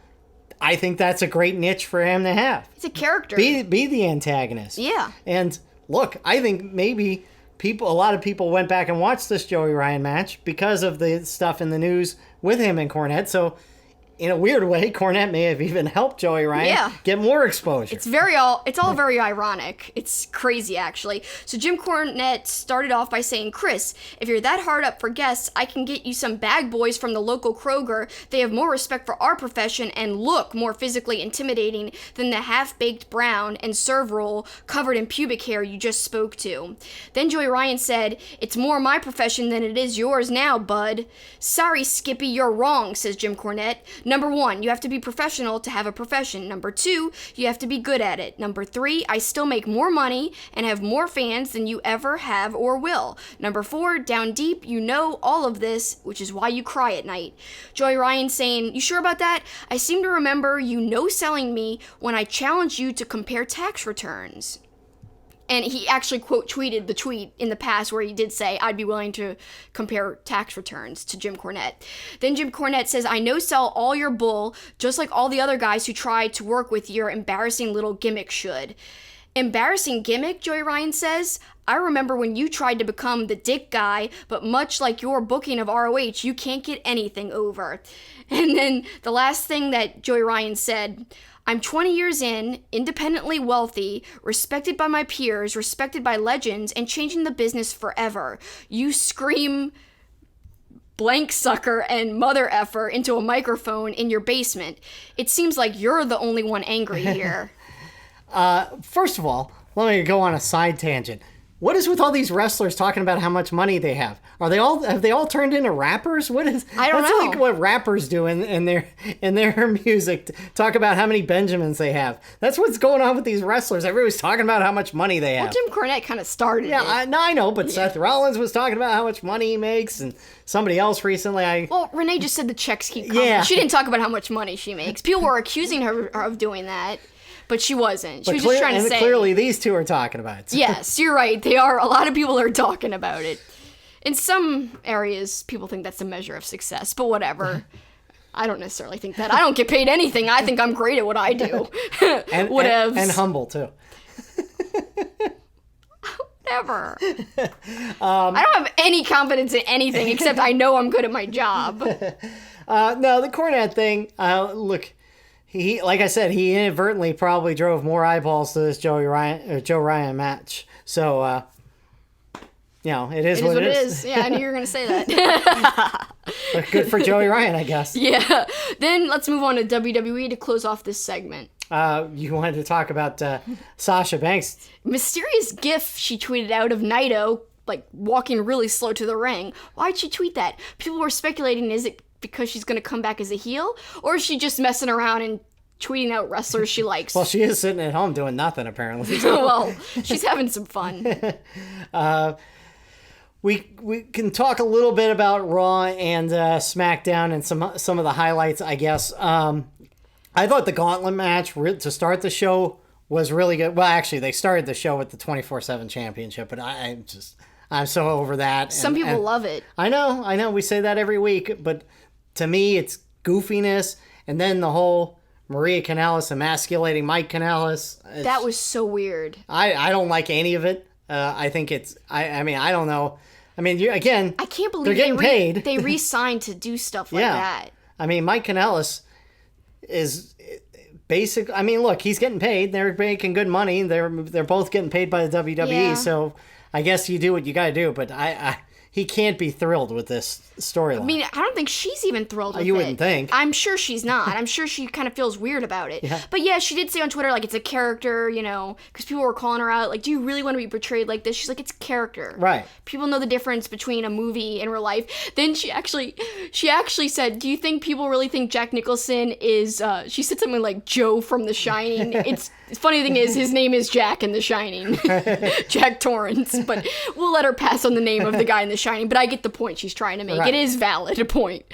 I think that's a great niche for him to have. It's a character. Be the antagonist. Yeah. And look, I think maybe a lot of people went back and watched this Joey Ryan match because of the stuff in the news with him and Cornette. So in a weird way, Cornette may have even helped Joey Ryan get more exposure. It's all very ironic. It's crazy, actually. So Jim Cornette started off by saying, "Chris, if you're that hard up for guests, I can get you some bag boys from the local Kroger. They have more respect for our profession and look more physically intimidating than the half-baked brown and serve roll covered in pubic hair you just spoke to." Then Joey Ryan said, "It's more my profession than it is yours now, bud." "Sorry, Skippy, you're wrong," says Jim Cornette. "Number 1, you have to be professional to have a profession. Number 2, you have to be good at it. Number 3, I still make more money and have more fans than you ever have or will. Number 4, down deep, you know all of this, which is why you cry at night." Joey Ryan saying, "You sure about that? I seem to remember you no-selling me when I challenged you to compare tax returns." And he actually quote tweeted the tweet in the past where he did say, "I'd be willing to compare tax returns" to Jim Cornette. Then Jim Cornette says, "I no-sell all your bull, just like all the other guys who tried to work with your embarrassing little gimmick should." Embarrassing gimmick, Joey Ryan says? "I remember when you tried to become the dick guy, but much like your booking of ROH, you can't get anything over." And then the last thing that Joey Ryan said, "I'm 20 years in, independently wealthy, respected by my peers, respected by legends, and changing the business forever. You scream blank sucker and mother effer into a microphone in your basement. It seems like you're the only one angry here." First of all, let me go on a side tangent. What is with all these wrestlers talking about how much money they have? Have they all turned into rappers? I don't know. That's like what rappers do in their music. Talk about how many Benjamins they have. That's what's going on with these wrestlers. Everybody's talking about how much money they have. Well, Jim Cornette kind of started it. I know, but Seth Rollins was talking about how much money he makes, and somebody else recently. Well, Renee just said the checks keep coming. Yeah. She didn't talk about how much money she makes. People were accusing her of doing that. But she wasn't. She was just trying to say. Clearly, these two are talking about it. Yes, you're right. They are. A lot of people are talking about it. In some areas, people think that's a measure of success, but whatever. I don't necessarily think that. I don't get paid anything. I think I'm great at what I do. and humble, too. Whatever. I don't have any confidence in anything except I know I'm good at my job. No, the Cornette thing, look, he, like I said, he inadvertently probably drove more eyeballs to this Joe Ryan match. So, it is what it is. Yeah, I knew you were going to say that. But good for Joey Ryan, I guess. Yeah. Then let's move on to WWE to close off this segment. You wanted to talk about Sasha Banks. Mysterious gif she tweeted out of Naito, like, walking really slow to the ring. Why'd she tweet that? People were speculating, is it because she's going to come back as a heel? Or is she just messing around and tweeting out wrestlers she likes? Well, she is sitting at home doing nothing, apparently. Well, she's having some fun. We can talk a little bit about Raw and SmackDown and some of the highlights, I guess. I thought the Gauntlet match to start the show was really good. Well, actually, they started the show with the 24/7 championship, but I'm so over that. Some people love it. I know. We say that every week, but to me, it's goofiness, and then the whole Maria Kanellis emasculating Mike Kanellis. That was so weird. I don't like any of it. I think it's. I mean, I don't know. I mean, I can't believe they're getting paid. They re-signed to do stuff like that. I mean, Mike Kanellis is basic. I mean, look, he's getting paid. They're making good money. They're both getting paid by the WWE. Yeah. So I guess you do what you got to do. But he can't be thrilled with this storyline. I mean, I don't think she's even thrilled with it. You wouldn't think. I'm sure she's not. I'm sure she kind of feels weird about it. Yeah. But yeah, she did say on Twitter, like, it's a character, because people were calling her out, like, do you really want to be portrayed like this? She's like, it's character. Right. People know the difference between a movie and real life. Then she actually said, do you think people really think Jack Nicholson is, she said something like Joe from The Shining. It's funny thing is, his name is Jack in The Shining. Jack Torrance. But we'll let her pass on the name of the guy in The Shining. But I get the point she's trying to make. Right. It is valid, a point.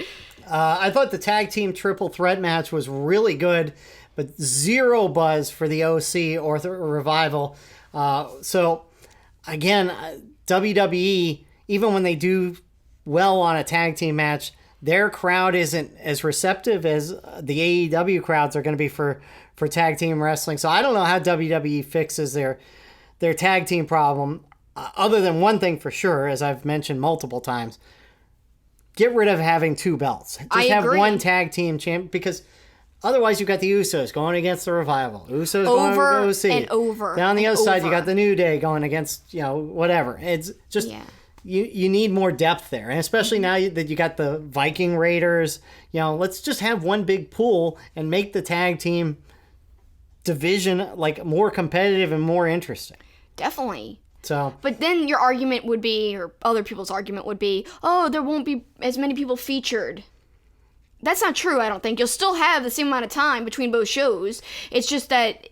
I thought the tag team triple threat match was really good, but zero buzz for the OC or the Revival. So, again, WWE, even when they do well on a tag team match, their crowd isn't as receptive as the AEW crowds are going to be for tag team wrestling. So I don't know how WWE fixes their tag team problem, other than one thing for sure, as I've mentioned multiple times. Get rid of having two belts. Just have one tag team champ, because otherwise you've got the Usos going against the Revival. Usos over going to OC. And over. Down the other side, you got the New Day going against, whatever. It's just, you need more depth there. And especially now that you got the Viking Raiders, let's just have one big pool and make the tag team division like more competitive and more interesting. Definitely. So, but then your argument would be, or other people's argument would be, oh, there won't be as many people featured. That's not true, I don't think. You'll still have the same amount of time between both shows. It's just that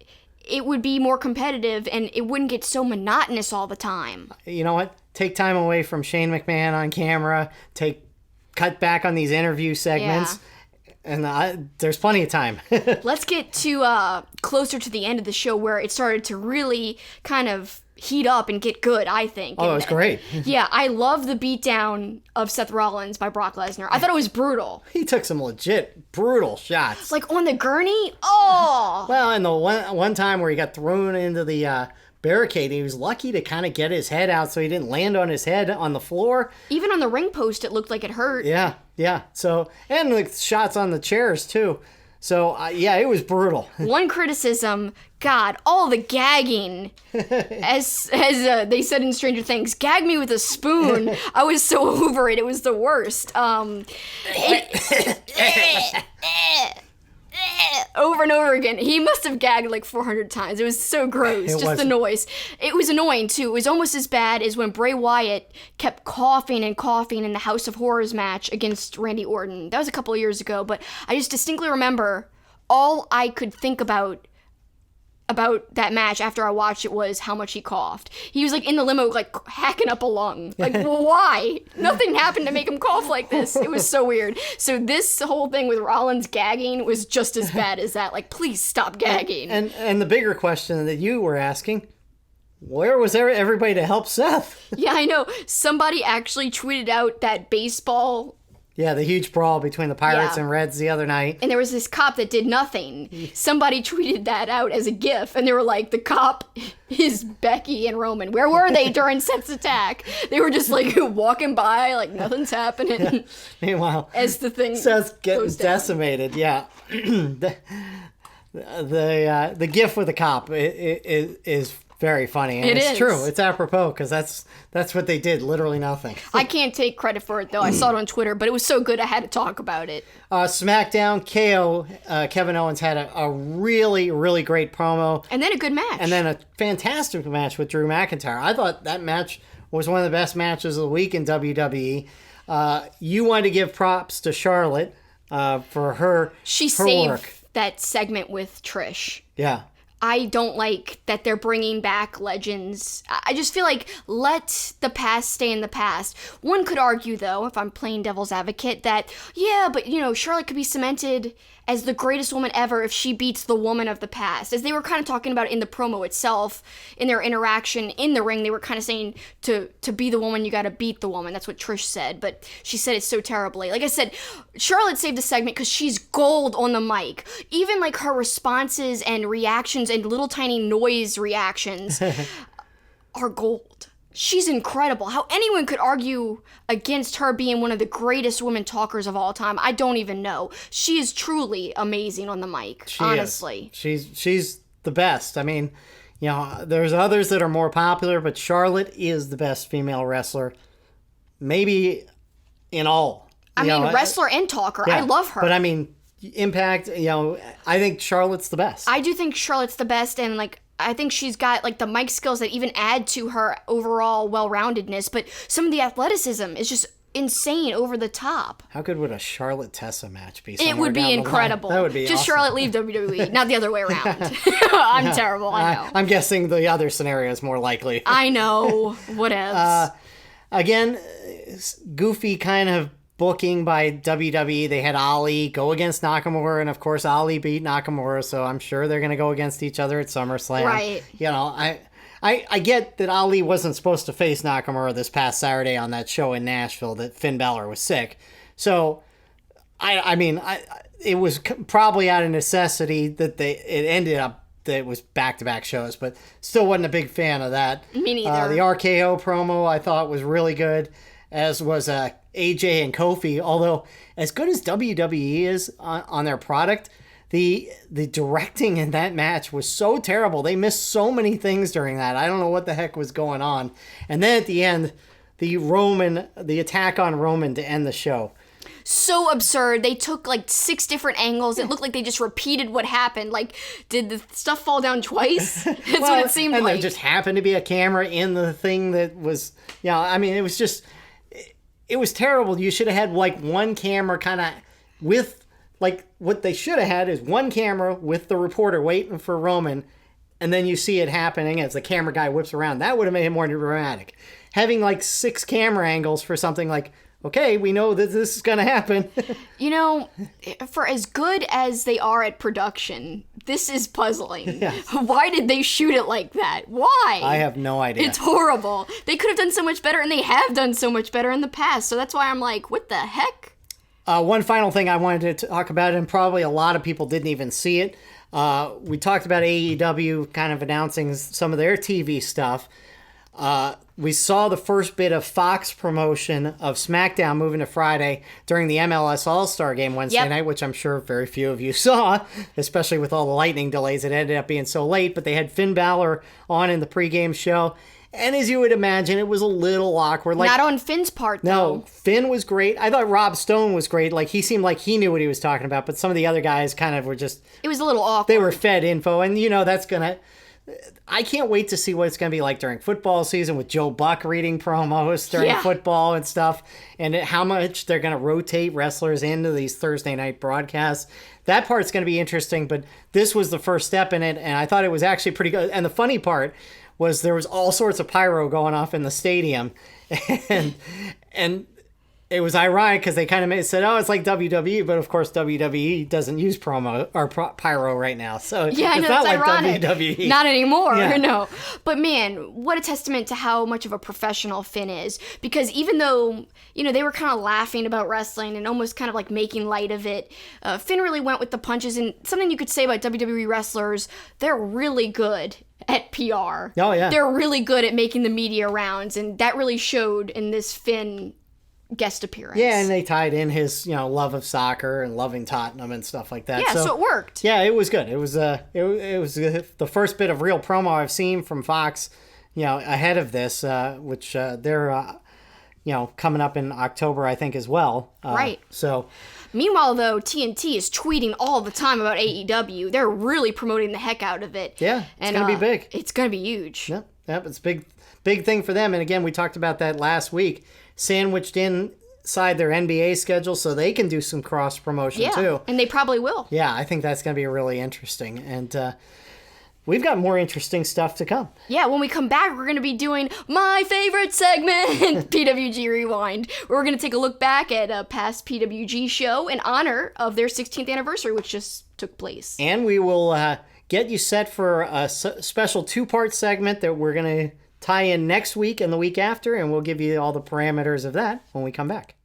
it would be more competitive and it wouldn't get so monotonous all the time. You know what? Take time away from Shane McMahon on camera. Cut back on these interview segments. Yeah. And there's plenty of time. Let's get to closer to the end of the show where it started to really kind of heat up and get good, I think. Oh, it was great. Yeah, I love the beatdown of Seth Rollins by Brock Lesnar. I thought it was brutal. He took some legit brutal shots. Like on the gurney? Oh! Well, and the one time where he got thrown into the barricade, he was lucky to kind of get his head out so he didn't land on his head on the floor. Even on the ring post, it looked like it hurt. Yeah. So, and the shots on the chairs, too. So, it was brutal. One criticism, God, all the gagging. As they said in Stranger Things, gag me with a spoon. I was so over it. It was the worst. Over and over again. He must have gagged like 400 times. It was so gross. The noise. It was annoying, too. It was almost as bad as when Bray Wyatt kept coughing and coughing in the House of Horrors match against Randy Orton. That was a couple of years ago, but I just distinctly remember all I could think about that match after I watched it was how much he coughed. He was like in the limo, like hacking up a lung. Like, well, why? Nothing happened to make him cough like this. It was so weird. So this whole thing with Rollins gagging was just as bad as that. Like, please stop gagging. And the bigger question that you were asking, where was everybody to help Seth? Yeah, I know. Somebody actually tweeted out that baseball. Yeah, the huge brawl between the Pirates and Reds the other night. And there was this cop that did nothing. Somebody tweeted that out as a GIF, and they were like, the cop is Becky and Roman. Where were they during Seth's attack? They were just like walking by, like nothing's happening. Yeah. Meanwhile, as the thing Seth's getting goes down. decimated. Yeah. the gif with the cop is very funny, and it's true. It's apropos because that's what they did. Literally nothing. I can't take credit for it though. I saw it on Twitter, but it was so good I had to talk about it. SmackDown KO. Kevin Owens had a really, really great promo, and then a good match, and then a fantastic match with Drew McIntyre. I thought that match was one of the best matches of the week in WWE. You wanted to give props to Charlotte for her. She saved that segment with Trish. Yeah. I don't like that they're bringing back legends. I just feel like let the past stay in the past. One could argue, though, if I'm playing devil's advocate, that, yeah, but, Charlotte could be cemented as the greatest woman ever if she beats the woman of the past. As they were kind of talking about in the promo itself, in their interaction in the ring, they were kind of saying to be the woman, you got to beat the woman. That's what Trish said, but she said it so terribly. Like I said, Charlotte saved the segment because she's gold on the mic. Even like her responses and reactions and little tiny noise reactions are gold. She's incredible. How anyone could argue against her being one of the greatest women talkers of all time, I don't even know. She is truly amazing on the mic, honestly. She's the best. I mean, there's others that are more popular, but Charlotte is the best female wrestler, maybe in all. Wrestler and talker. Yeah, I love her. But I mean, Impact, I think Charlotte's the best. I do think Charlotte's the best, and I think she's got the mic skills that even add to her overall well-roundedness, but some of the athleticism is just insane, over the top. How good would a Charlotte Tessa match be? It would be incredible. That would be just awesome. Charlotte leave WWE, not the other way around. I'm terrible, I know. I'm guessing the other scenario is more likely. I know. Whatevs. Again, goofy kind of booking by WWE. They had Ali go against Nakamura, and of course Ali beat Nakamura, so I'm sure they're going to go against each other at SummerSlam. Right. I get that Ali wasn't supposed to face Nakamura this past Saturday on that show in Nashville, that Finn Balor was sick. So, it was probably out of necessity that it ended up that it was back-to-back shows, but still wasn't a big fan of that. Me neither. The RKO promo I thought was really good, as was AJ and Kofi, although as good as WWE is on their product, the directing in that match was so terrible. They missed so many things during that. I don't know what the heck was going on. And then at the end, the attack on Roman to end the show. So absurd. They took 6 different angles. It looked like they just repeated what happened. Did the stuff fall down twice? That's what it seemed like. And there just happened to be a camera in the thing that was, it was just... It was terrible. You should have had one camera kind of with what they should have had is one camera with the reporter waiting for Roman, and then you see it happening as the camera guy whips around. That would have made it more dramatic. Having 6 camera angles for something okay, we know that this is going to happen. For as good as they are at production, this is puzzling. Yes. Why did they shoot it like that? Why? I have no idea. It's horrible. They could have done so much better, and they have done so much better in the past. So that's why I'm what the heck? One final thing I wanted to talk about, and probably a lot of people didn't even see it. We talked about AEW kind of announcing some of their TV stuff. We saw the first bit of Fox promotion of SmackDown moving to Friday during the MLS All-Star Game Wednesday night, which I'm sure very few of you saw, especially with all the lightning delays. It ended up being so late, but they had Finn Balor on in the pregame show. And as you would imagine, it was a little awkward. Not on Finn's part, though. No, Finn was great. I thought Rob Stone was great. He seemed like he knew what he was talking about, but some of the other guys kind of were just... It was a little awkward. They were fed info, and that's going to... I can't wait to see what it's going to be like during football season with Joe Buck reading promos during football and stuff, and how much they're going to rotate wrestlers into these Thursday night broadcasts. That part's going to be interesting, but this was the first step in it, and I thought it was actually pretty good. And the funny part was there was all sorts of pyro going off in the stadium, and it was ironic because they kind of said, it's like WWE, but of course WWE doesn't use promo or pyro right now. So it's not like ironic. WWE. Not anymore, Yeah. No. But man, what a testament to how much of a professional Finn is. Because even though, they were kind of laughing about wrestling and almost kind of making light of it, Finn really went with the punches. And something you could say about WWE wrestlers, they're really good at PR. Oh, yeah. They're really good at making the media rounds. And that really showed in this Finn guest appearance. Yeah, and they tied in his, love of soccer and loving Tottenham and stuff like that. Yeah, so it worked. Yeah, it was good. It was it was the first bit of real promo I've seen from Fox, ahead of this, which they're coming up in October, I think, as well. Right. So. Meanwhile, though, TNT is tweeting all the time about AEW. They're really promoting the heck out of it. Yeah, it's going to be big. It's going to be huge. Yep, it's a big thing for them. And again, we talked about that last week, sandwiched inside their NBA schedule so they can do some cross promotion too. And they probably will. Yeah, I think that's going to be really interesting. And we've got more interesting stuff to come. Yeah, when we come back, we're going to be doing my favorite segment, PWG Rewind. We're going to take a look back at a past PWG show in honor of their 16th anniversary, which just took place. And we will get you set for a special 2-part segment that we're going to tie in next week and the week after, and we'll give you all the parameters of that when we come back.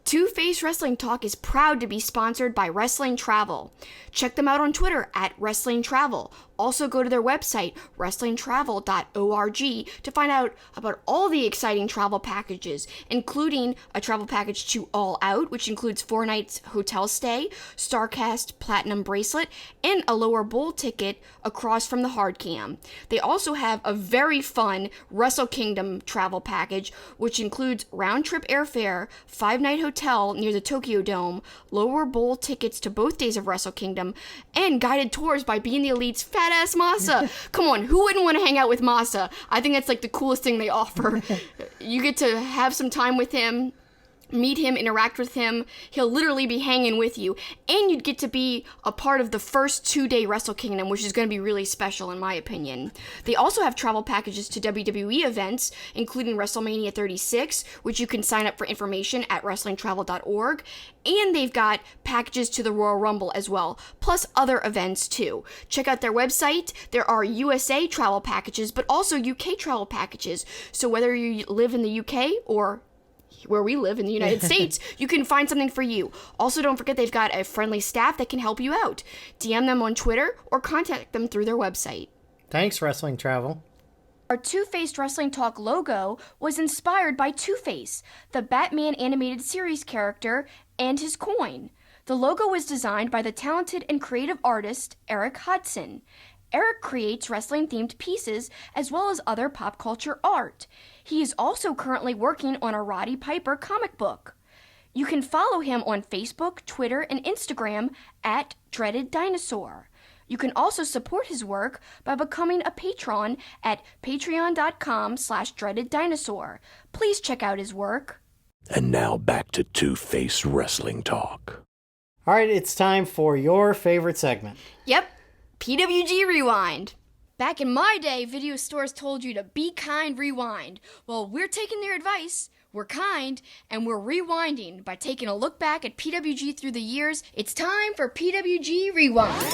Two-Face Wrestling Talk is proud to be sponsored by Wrestling Travel. Check them out on Twitter at Wrestling Travel. Also go to their website, wrestlingtravel.org, to find out about all the exciting travel packages, including a travel package to All Out, which includes 4 nights hotel stay, StarCast Platinum Bracelet, and a lower bowl ticket across from the hard cam. They also have a very fun Wrestle Kingdom travel package, which includes round-trip airfare, 5-night hotel near the Tokyo Dome, lower bowl tickets to both days of Wrestle Kingdom, and guided tours by Being the Elite's fat-ass Masa. Come on, who wouldn't want to hang out with Masa? I think that's like the coolest thing they offer. You get to have some time with him, meet him, interact with him. He'll literally be hanging with you. And you'd get to be a part of the first 2-day Wrestle Kingdom, which is going to be really special in my opinion. They also have travel packages to WWE events, including WrestleMania 36, which you can sign up for information at wrestlingtravel.org. And they've got packages to the Royal Rumble as well, plus other events too. Check out their website. There are USA travel packages, but also UK travel packages. So whether you live in the UK or where we live in the United States, you can find something for you. Also, don't forget they've got a friendly staff that can help you out. DM them on Twitter or contact them through their website. Thanks, Wrestling Travel. Our Two-Faced Wrestling Talk logo was inspired by Two-Face, the Batman animated series character, and his coin. The logo was designed by the talented and creative artist Eric Hudson. Eric creates wrestling-themed pieces as well as other pop culture art. He is also currently working on a Roddy Piper comic book. You can follow him on Facebook, Twitter, and Instagram at Dreaded Dinosaur. You can also support his work by becoming a patron at patreon.com/dreadeddinosaur. Please check out his work. And now back to Two-Face Wrestling Talk. All right, it's time for your favorite segment. Yep, PWG Rewind. Back in my day, video stores told you to be kind, rewind. Well, we're taking their advice. We're kind, and we're rewinding by taking a look back at PWG through the years. It's time for PWG Rewind.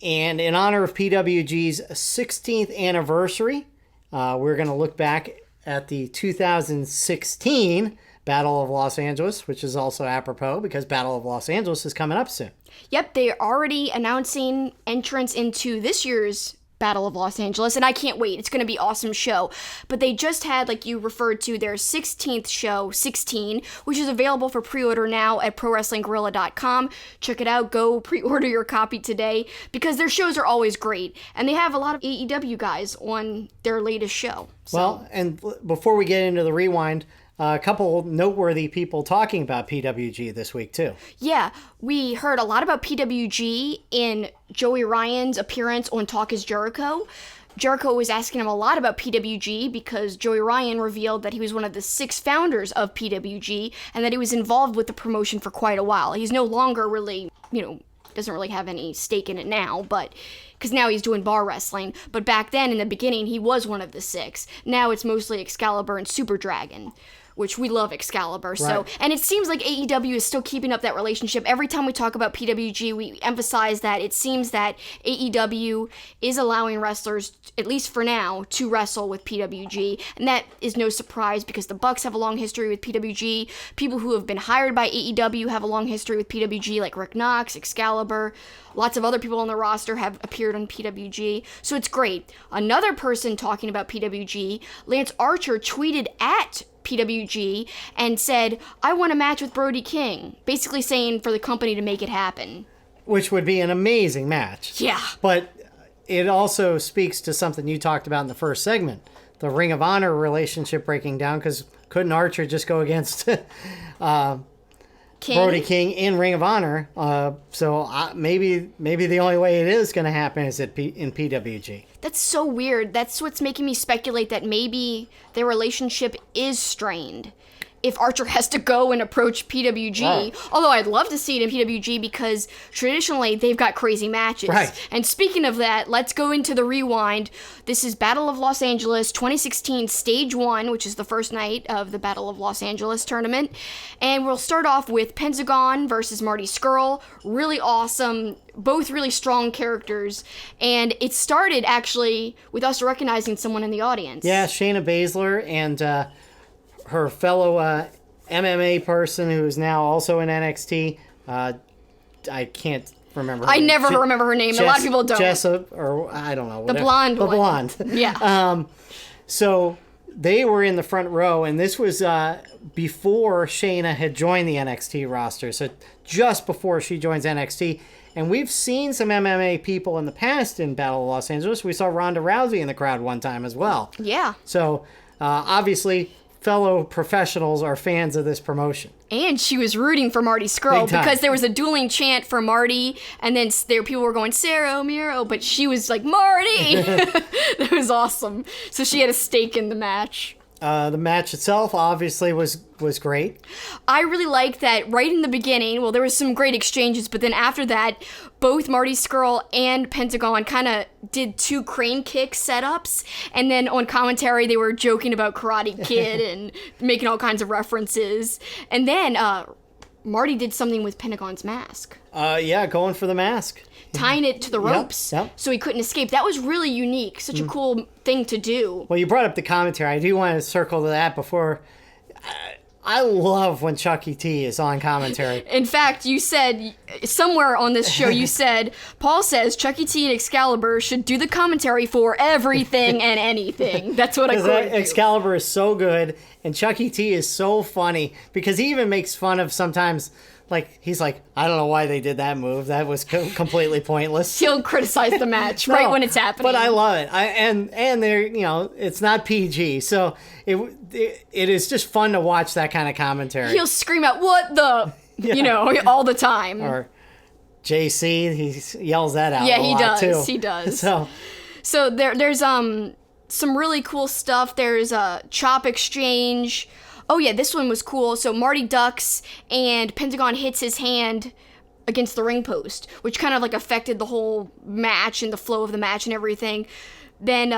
And in honor of PWG's 16th anniversary, we're going to look back at the 2016 Battle of Los Angeles, which is also apropos because Battle of Los Angeles is coming up soon. Yep, they're already announcing entrance into this year's Battle of Los Angeles, and I can't wait. It's going to be an awesome show. But they just had, like you referred to, their 16th show, 16, which is available for pre-order now at ProWrestlingGorilla.com. Check it out. Go pre-order your copy today because their shows are always great. And they have a lot of AEW guys on their latest show. So. Well, and before we get into the rewind, a couple noteworthy people talking about PWG this week, too. Yeah, we heard a lot about PWG in Joey Ryan's appearance on Talk is Jericho. Jericho was asking him a lot about PWG because Joey Ryan revealed that he was one of the 6 founders of PWG and that he was involved with the promotion for quite a while. He's no longer really, doesn't really have any stake in it now, but because now he's doing bar wrestling. But back then, in the beginning, he was one of the 6. Now it's mostly Excalibur and Super Dragon, which we love Excalibur. Right. So, and it seems like AEW is still keeping up that relationship. Every time we talk about PWG, we emphasize that it seems that AEW is allowing wrestlers, at least for now, to wrestle with PWG. And that is no surprise because the Bucks have a long history with PWG. People who have been hired by AEW have a long history with PWG, like Rick Knox, Excalibur. Lots of other people on the roster have appeared on PWG, so it's great. Another person talking about PWG, Lance Archer, tweeted at PWG and said, I want a match with Brody King, basically saying for the company to make it happen. Which would be an amazing match. Yeah. But it also speaks to something you talked about in the first segment, the Ring of Honor relationship breaking down, because couldn't Archer just go against Brody King in Ring of Honor? Maybe the only way it is going to happen is in PWG. That's so weird. That's what's making me speculate that maybe their relationship is strained. If Archer has to go and approach PWG, right. Although I'd love to see it in PWG because traditionally they've got crazy matches. Right. And speaking of that, let's go into the rewind. This is Battle of Los Angeles 2016 Stage 1, which is the first night of the Battle of Los Angeles tournament. And we'll start off with Pentagon versus Marty Scurll. Really awesome. Both really strong characters. And it started actually with us recognizing someone in the audience. Yeah, Shayna Baszler and her fellow MMA person who's now also in NXT. I can't remember her I name. never remember her name. A lot of people don't. Jessup, or I don't know. Whatever. The blonde one. The blonde. Yeah. So they were in the front row, and this was before Shayna had joined the NXT roster. So just before she joins NXT. And we've seen some MMA people in the past in Battle of Los Angeles. We saw Ronda Rousey in the crowd one time as well. Yeah. So obviously, fellow professionals are fans of this promotion. And she was rooting for Marty Scurll because there was a dueling chant for Marty, and then people were going, Cero Miro, but she was like, Marty! That was awesome. So she had a stake in the match. The match itself obviously was great. I really liked that right in the beginning. Well, there was some great exchanges, but then after that, both Marty Scurll and Pentagon kind of did 2 crane kick setups, and then on commentary they were joking about Karate Kid and making all kinds of references. And then Marty did something with Pentagon's mask. Yeah, going for the mask. Tying it to the ropes yep. so he couldn't escape. That was really unique. Such a cool thing to do. Well, you brought up the commentary. I do want to circle to that before. I love when Chucky T is on commentary. In fact, you said, somewhere on this show, you said, Paul says Chucky T and Excalibur should do the commentary for everything and anything. That's what I quoted. Excalibur is so good, and Chucky T is so funny, because he even makes fun of sometimes... Like, he's like, I don't know why they did that move. That was completely pointless. He'll criticize the match right when it's happening. But I love it. And they're, it's not PG. So it is just fun to watch that kind of commentary. He'll scream out, what the, all the time. Or JC, he yells that out a lot does. too. He does. So there's some really cool stuff. There's a chop exchange. Oh yeah, this one was cool. So Marty ducks and Pentagon hits his hand against the ring post, which kind of like affected the whole match and the flow of the match and everything. Then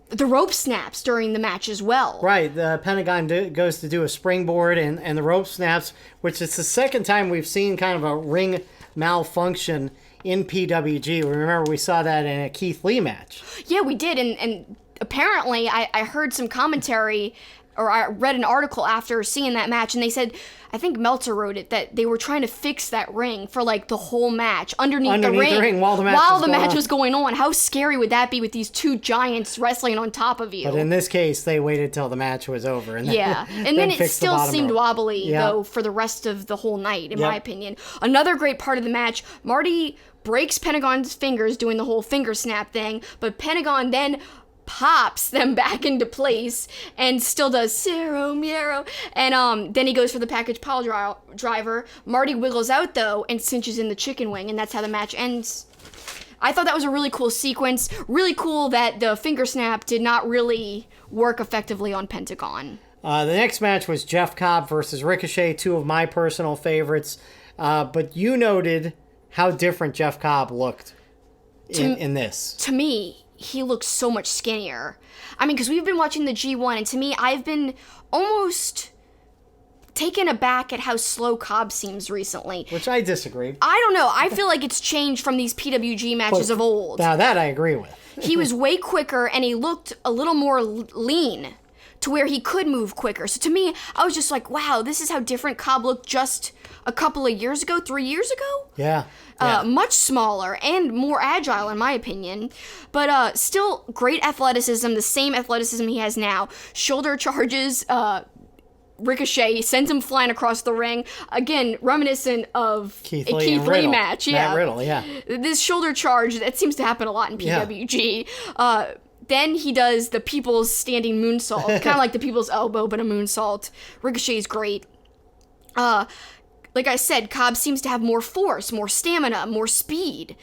the rope snaps during the match as well. Right, the Pentagon goes to do a springboard and the rope snaps, which is the second time we've seen kind of a ring malfunction in PWG. Remember, we saw that in a Keith Lee match. Yeah, we did, and apparently I heard some commentary, or I read an article after seeing that match, and they said, I think Meltzer wrote it, that they were trying to fix that ring for like the whole match underneath the ring while the match was going on. How scary would that be with these two giants wrestling on top of you? But in this case, they waited till the match was over. And and then it still seemed wobbly though for the rest of the whole night, in my opinion. Another great part of the match, Marty breaks Pentagon's fingers doing the whole finger snap thing, but Pentagon then pops them back into place and still does Cero Miro, and then he goes for the package pile driver. Marty wiggles out though and cinches in the chicken wing, and that's how the match ends. I thought that was a really cool sequence. Really cool that the finger snap did not really work effectively on Pentagon. The next match was Jeff Cobb versus Ricochet, two of my personal favorites, but you noted how different Jeff Cobb looked in this. To me, he looks so much skinnier. I mean, because we've been watching the G1, and to me, I've been almost taken aback at how slow Cobb seems recently. Which I disagree. I don't know. I feel like it's changed from these PWG matches of old. Now that I agree with. He was way quicker, and he looked a little more lean to where he could move quicker. So to me, I was just like, wow, this is how different Cobb looked just a couple of years ago, 3 years ago? Yeah. Much smaller and more agile, in my opinion. But still great athleticism, the same athleticism he has now. Shoulder charges Ricochet sends him flying across the ring. Again, reminiscent of Keith a Lee Keith and Lee Riddle. match. Yeah. Matt Riddle, yeah. This shoulder charge, that seems to happen a lot in PWG. Then he does the People's Standing Moonsault. Kind of like the People's Elbow, but a moonsault. Ricochet's great. Like I said, Cobb seems to have more force, more stamina, more speed.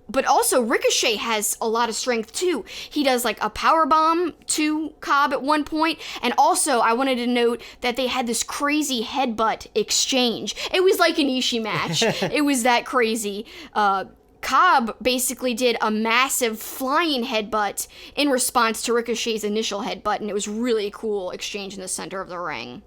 But also Ricochet has a lot of strength too. He does like a power bomb to Cobb at one point, and also I wanted to note that they had this crazy headbutt exchange. It was like an Ishii match. It was that crazy. Cobb basically did a massive flying headbutt in response to Ricochet's initial headbutt, and it was really cool exchange in the center of the ring.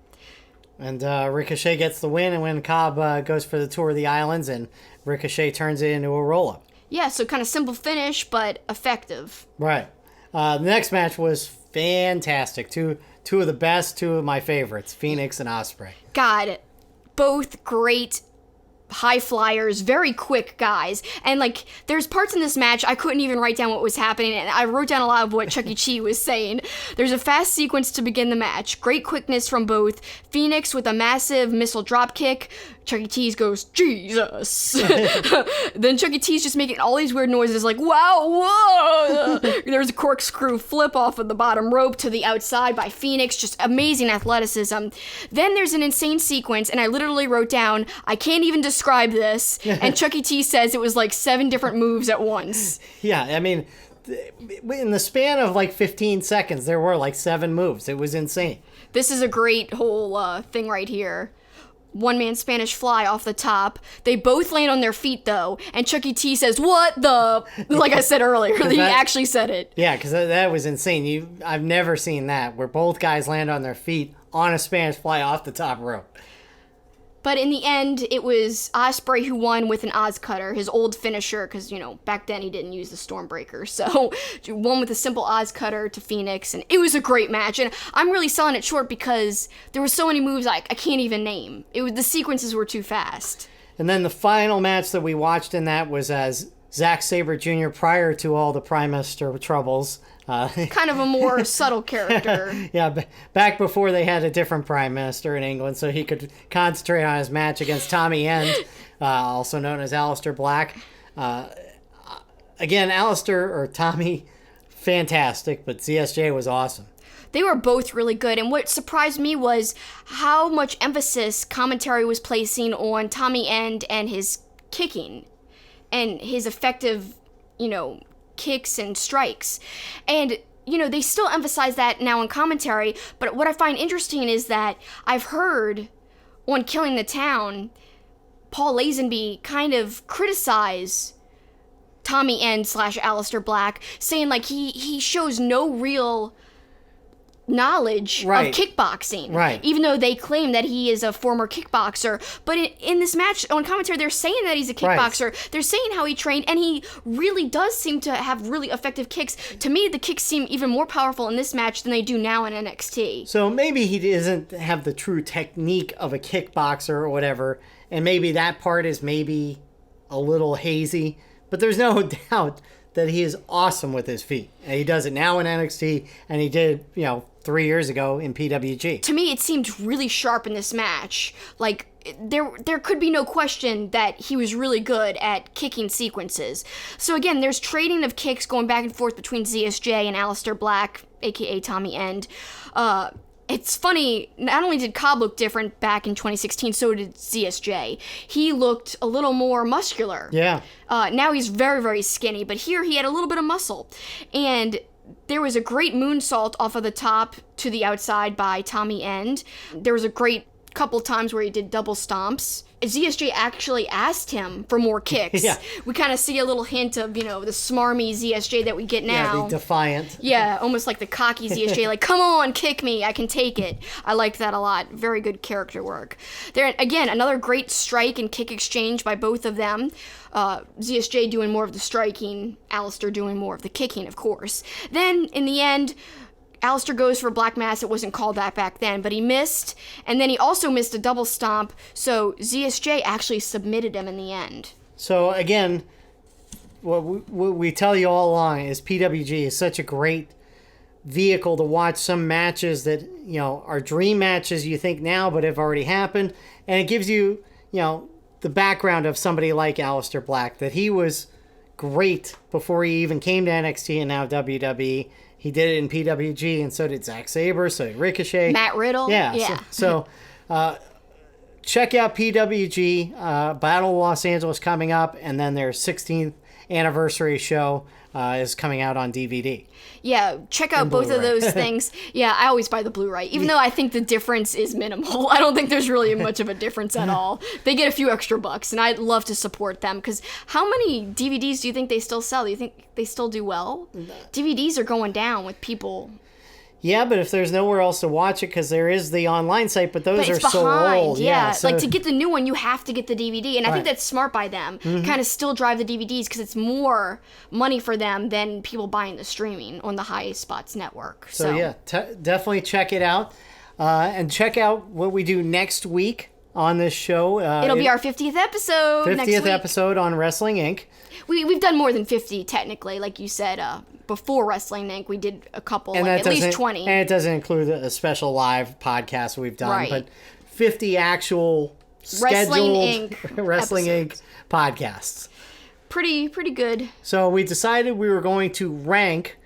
And Ricochet gets the win, and when Cobb goes for the Tour of the Islands, and Ricochet turns it into a roll-up. Yeah, so kind of simple finish, but effective. Right. The next match was fantastic. Two of the best, two of my favorites, Phoenix and Ospreay. God, both great high flyers, very quick guys. And like, there's parts in this match I couldn't even write down what was happening, and I wrote down a lot of what Chuck E. Cheese was saying. There's a fast sequence to begin the match. Great quickness from both. Phoenix with a massive missile drop kick. Chuck E. Cheese goes, Jesus. Then Chuck E. Cheese just making all these weird noises like, wow, whoa. There's a corkscrew flip off of the bottom rope to the outside by Phoenix. Just amazing athleticism. Then there's an insane sequence, and I literally wrote down, I can't even describe this. And Chuck E. Cheese says it was like 7 different moves at once. Yeah, I mean, in the span of like 15 seconds, there were like 7 moves. It was insane. This is a great whole thing right here. One-man Spanish fly off the top. They both land on their feet, though, and Chuck E. T says, what the... Like I said earlier, he actually said it. Yeah, because that was insane. I've never seen that, where both guys land on their feet on a Spanish fly off the top rope. But in the end, it was Ospreay who won with an Oz Cutter, his old finisher, because, back then he didn't use the Stormbreaker. So, won with a simple Oz Cutter to Phoenix, and it was a great match. And I'm really selling it short because there were so many moves I can't even name. The sequences were too fast. And then the final match that we watched in that was as Zack Sabre Jr. prior to all the Prime Minister troubles. Kind of a more subtle character. Yeah, back before they had a different Prime Minister in England, so he could concentrate on his match against Tommy End, also known as Aleister Black. Again, Tommy, fantastic, but ZSJ was awesome. They were both really good, and what surprised me was how much emphasis commentary was placing on Tommy End and his kicking and his effective, kicks and strikes. And, they still emphasize that now in commentary, but what I find interesting is that I've heard on Killing the Town, Paul Lazenby kind of criticize Tommy End / Aleister Black, saying like he shows no real knowledge of kickboxing, right? Even though they claim that he is a former kickboxer, but in this match on commentary they're saying that he's a kickboxer. Right. They're saying how he trained, and he really does seem to have really effective kicks. To me, the kicks seem even more powerful in this match than they do now in NXT. So maybe he doesn't have the true technique of a kickboxer or whatever, and maybe that part is maybe a little hazy, but there's no doubt that he is awesome with his feet. And he does it now in NXT, and he did, 3 years ago in PWG. To me, it seemed really sharp in this match. Like, there could be no question that he was really good at kicking sequences. So again, there's trading of kicks going back and forth between ZSJ and Aleister Black, aka Tommy End. It's funny, not only did Cobb look different back in 2016, so did ZSJ. He looked a little more muscular. Yeah. Now he's very, very skinny, but here he had a little bit of muscle. And there was a great moonsault off of the top to the outside by Tommy End. There was a great couple times where he did double stomps. ZSJ actually asked him for more kicks. Yeah. We kind of see a little hint of, the smarmy ZSJ that we get now. Yeah, the defiant. Yeah, almost like the cocky ZSJ, like, come on, kick me, I can take it. I liked that a lot. Very good character work. There, again, another great strike and kick exchange by both of them. ZSJ doing more of the striking, Aleister doing more of the kicking, of course. Then, in the end, Aleister goes for Black Mass. It wasn't called that back then, but he missed. And then he also missed a double stomp, so ZSJ actually submitted him in the end. So, again, what we tell you all along is PWG is such a great vehicle to watch some matches that, are dream matches you think now but have already happened. And it gives you, the background of somebody like Aleister Black, that he was great before he even came to NXT and now WWE. He did it in PWG, and so did Zack Sabre, so did Ricochet. Matt Riddle. Yeah. So check out PWG, Battle of Los Angeles coming up, and then their 16th anniversary show is coming out on DVD. Yeah, check out both of those things. Yeah, I always buy the Blu-ray, even though I think the difference is minimal. I don't think there's really much of a difference at all. They get a few extra bucks, and I'd love to support them, because how many DVDs do you think they still sell? Do you think they still do well? DVDs are going down with people. Yeah, but if there's nowhere else to watch it, because there is the online site, but those are so old. Yeah, so, like to get the new one, you have to get the DVD, and I think that's smart by them. Kind of still drive the DVDs because it's more money for them than people buying the streaming on the High Spots network. So yeah, definitely check it out, and check out what we do next week on this show. It'll be our 50th episode. 50th next week. Episode on Wrestling Inc. We've done more than 50 technically, like you said. Before Wrestling Inc., we did a couple, and like at least 20. And it doesn't include a special live podcast we've done, right. But 50 actual scheduled Wrestling Inc. podcasts. Pretty good. So we decided we were going to rank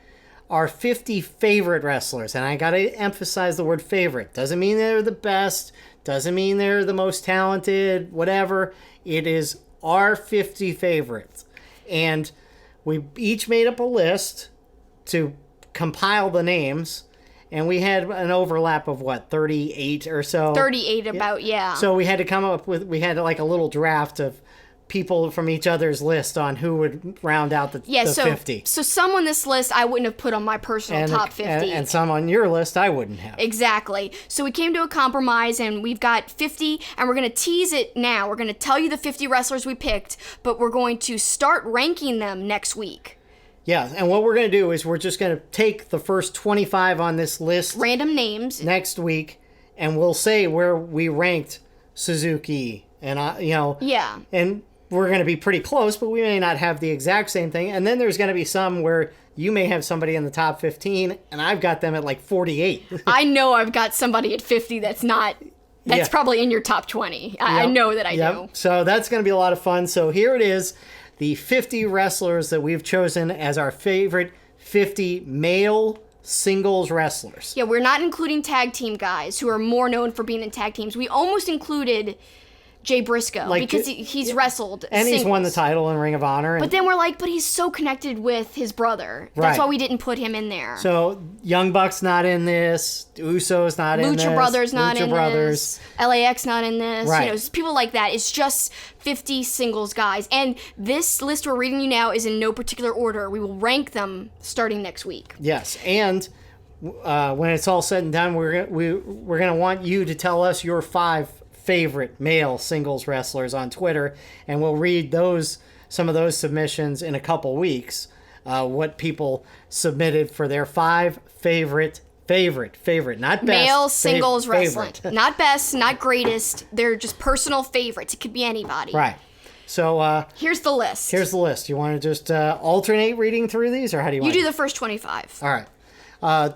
our 50 favorite wrestlers, and I got to emphasize the word favorite. Doesn't mean they're the best, doesn't mean they're the most talented, whatever. It is our 50 favorites. And we each made up a list to compile the names, and we had an overlap of 38 or so. 38 about, yeah. So we had to come up with, we had like a little draft of people from each other's list on who would round out the 50. So some on this list I wouldn't have put on my personal top 50. And some on your list I wouldn't have. Exactly. So we came to a compromise, and we've got 50, and we're going to tease it now. We're going to tell you the 50 wrestlers we picked, but we're going to start ranking them next week. Yeah, and what we're going to do is we're just going to take the first 25 on this list. Random names. Next week, and we'll say where we ranked Suzuki, and, Yeah. And we're going to be pretty close, but we may not have the exact same thing. And then there's going to be some where you may have somebody in the top 15, and I've got them at like 48. I know I've got somebody at 50 that's probably in your top 20. I know that I do. So that's going to be a lot of fun. So here it is, the 50 wrestlers that we've chosen as our favorite 50 male singles wrestlers. Yeah, we're not including tag team guys who are more known for being in tag teams. We almost included Jay Briscoe, because he's wrestled and singles. He's won the title in Ring of Honor. But then we're like, but he's so connected with his brother. That's why we didn't put him in there. So Young Buck's not in this. Usos not in this. Lucha Brothers not in this. LAX not in this. Right. People like that. It's just 50 singles guys. And this list we're reading you now is in no particular order. We will rank them starting next week. Yes, and when it's all said and done, we're gonna want you to tell us your 5 favorite male singles wrestlers on Twitter, and we'll read some of those submissions in a couple weeks. What people submitted for their 5 favorite, not best. Male singles wrestling. Favorite. Not best, not greatest. They're just personal favorites. It could be anybody. Right. So here's the list. You want to just alternate reading through these, or how do you want to do the first 25. All right.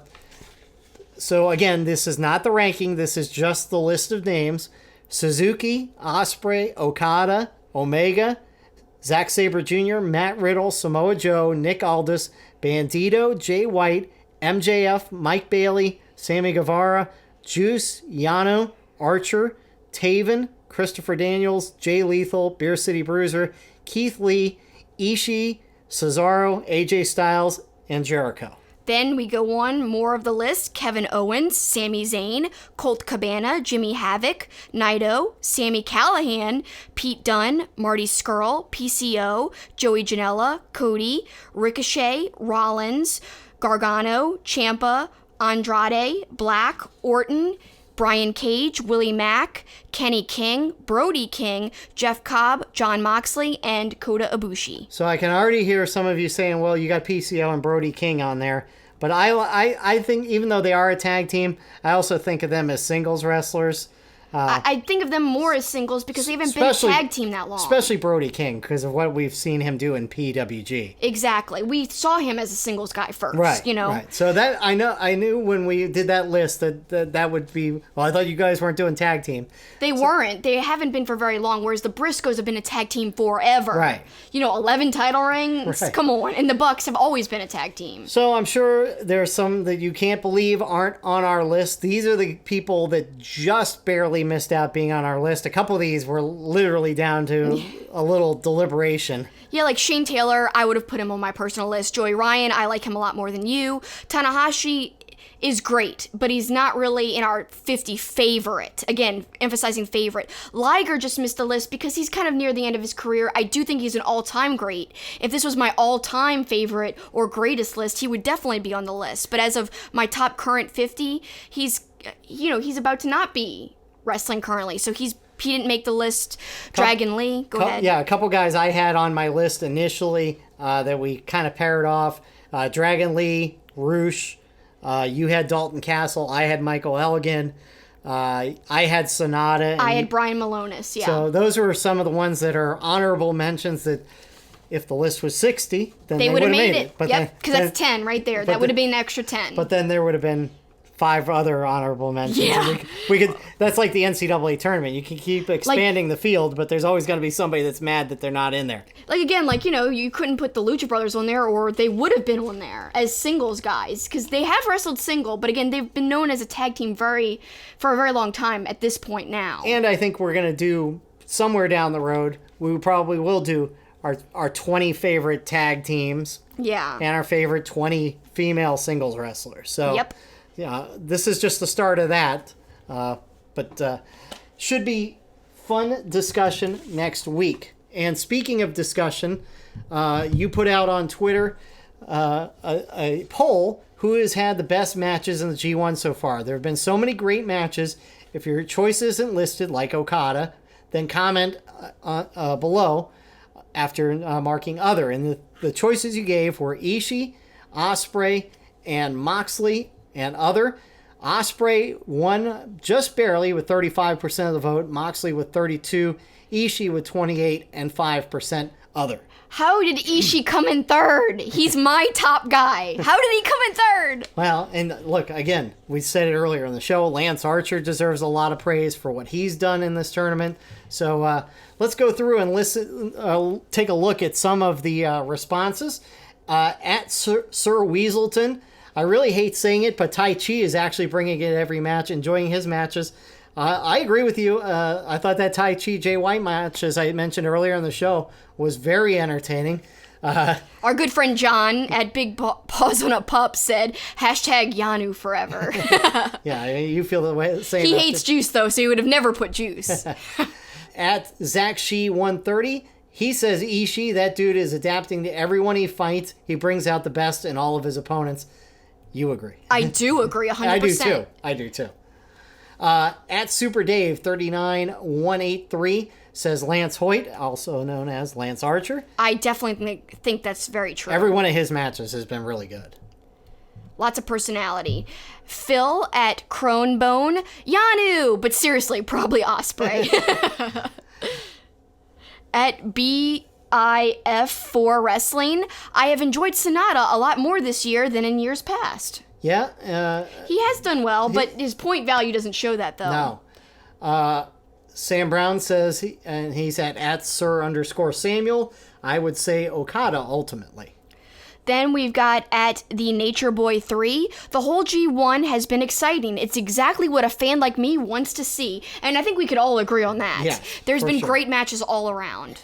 So again, this is not the ranking. This is just the list of names. Suzuki, Ospreay, Okada, Omega, Zack Sabre Jr., Matt Riddle, Samoa Joe, Nick Aldis, Bandito, Jay White, MJF, Mike Bailey, Sammy Guevara, Juice, Yano, Archer, Taven, Christopher Daniels, Jay Lethal, Beer City Bruiser, Keith Lee, Ishii, Cesaro, AJ Styles, and Jericho. Then we go on more of the list. Kevin Owens, Sami Zayn, Colt Cabana, Jimmy Havoc, Naito, Sami Callihan, Pete Dunne, Marty Scurll, PCO, Joey Janela, Cody, Ricochet, Rollins, Gargano, Ciampa, Andrade, Black, Orton, Brian Cage, Willie Mack, Kenny King, Brody King, Jeff Cobb, Jon Moxley, and Kota Ibushi. So I can already hear some of you saying, well, you got PCO and Brody King on there. But I think even though they are a tag team, I also think of them as singles wrestlers. I think of them more as singles because they haven't been a tag team that long. Especially Brody King, because of what we've seen him do in PWG. Exactly. We saw him as a singles guy first, right, you know? Right. So that I knew when we did that list that would be, well, I thought you guys weren't doing tag team. They weren't. They haven't been for very long, whereas the Briscoes have been a tag team forever. Right. 11 title rings. Right. Come on. And the Bucks have always been a tag team. So I'm sure there's some that you can't believe aren't on our list. These are the people that just barely missed out being on our list. A couple of these were literally down to a little deliberation. Yeah, like Shane Taylor, I would have put him on my personal list. Joey Ryan, I like him a lot more than you. Tanahashi is great, but he's not really in our 50 favorite. Again, emphasizing favorite. Liger just missed the list because he's kind of near the end of his career. I do think he's an all-time great. If this was my all-time favorite or greatest list, he would definitely be on the list. But as of my top current 50, he's about to not be wrestling currently. So he didn't make the list. Dragon Lee, go ahead. Yeah, a couple guys I had on my list initially that we kind of paired off. Dragon Lee, Roosh. You had Dalton Castle. I had Michael Elgin. I had Sonata. I had Brian Malonis, yeah. So those are some of the ones that are honorable mentions that if the list was 60, then they would have made it. But yep, because that's 10 right there. That would have been an extra 10. But then there would have been 5 other honorable mentions. Yeah. We could. That's like the NCAA tournament. You can keep expanding the field, but there's always going to be somebody that's mad that they're not in there. You couldn't put the Lucha Brothers on there, or they would have been on there as singles guys, because they have wrestled single, but again, they've been known as a tag team for a very long time at this point now. And I think we're going to do, somewhere down the road, we probably will do our 20 favorite tag teams. Yeah. And our favorite 20 female singles wrestlers. So, yep. Yeah, this is just the start of that. But should be fun discussion next week. And speaking of discussion, you put out on Twitter a poll who has had the best matches in the G1 so far. There have been so many great matches. If your choice isn't listed, like Okada, then comment below after marking other. And the choices you gave were Ishii, Ospreay, and Moxley, and other. Ospreay won just barely with 35% of the vote. Moxley with 32%. Ishii with 28% and 5% other. How did Ishii come in third? He's my top guy. How did he come in third? Well, and look, again, we said it earlier in the show, Lance Archer deserves a lot of praise for what he's done in this tournament. So let's go through and take a look at some of the responses. At Sir Weaselton, I really hate saying it, but Tai Chi is actually bringing it every match, enjoying his matches. I agree with you. I thought that Tai Chi Jay White match, as I mentioned earlier in the show, was very entertaining. Our good friend John at Big Paws on a Pup said, #Yanu forever. Yeah, you feel the same. He hates juice, though, so he would have never put juice. At Zach Shee 130, he says Ishii, that dude is adapting to everyone he fights. He brings out the best in all of his opponents. You agree? I do agree, 100%. I do too. At Super Dave 39183 says Lance Hoyt, also known as Lance Archer. I definitely think that's very true. Every one of his matches has been really good. Lots of personality. Phil at Cronebone, Yanu, but seriously, probably Ospreay. At BIF4 Wrestling, I have enjoyed Sonata a lot more this year than in years past. Yeah. He has done well, but his point value doesn't show that, though. No. Sam Brown says, and he's at Sir_Samuel, I would say Okada ultimately. Then we've got at the Nature Boy 3. The whole G1 has been exciting. It's exactly what a fan like me wants to see. And I think we could all agree on that. Yeah, There's been great matches all around.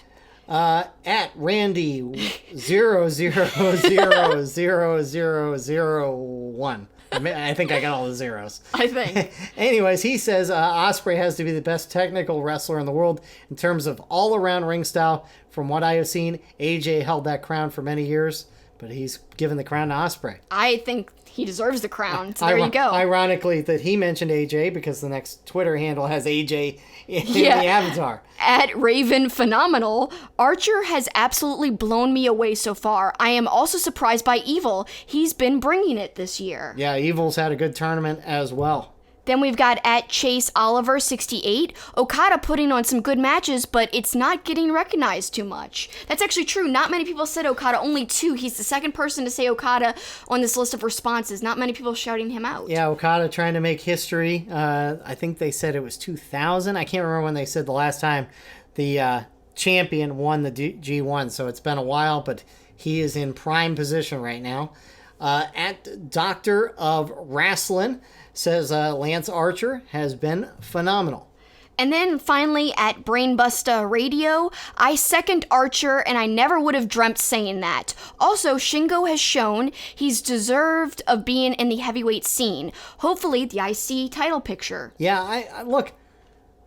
At Randy 0000001. I think I got all the zeros. I think. Anyways, he says Ospreay has to be the best technical wrestler in the world in terms of all-around ring style. From what I have seen, AJ held that crown for many years, but he's given the crown to Ospreay. I think he deserves the crown, so there you go. Ironically that he mentioned AJ because the next Twitter handle has AJ in the avatar. At Raven Phenomenal, Archer has absolutely blown me away so far. I am also surprised by Evil. He's been bringing it this year. Yeah, Evil's had a good tournament as well. Then we've got at Chase Oliver 68, Okada putting on some good matches, but it's not getting recognized too much. That's actually true. Not many people said Okada, only 2. He's the second person to say Okada on this list of responses. Not many people shouting him out. Yeah, Okada trying to make history. I think they said it was 2000. I can't remember when they said the last time the champion won the G1, so it's been a while, but he is in prime position right now. At Doctor of Wrestling says Lance Archer has been phenomenal. And then finally at Brainbusta Radio, I second Archer and I never would have dreamt saying that. Also, Shingo has shown he's deserved of being in the heavyweight scene. Hopefully the IC title picture. Yeah, I look,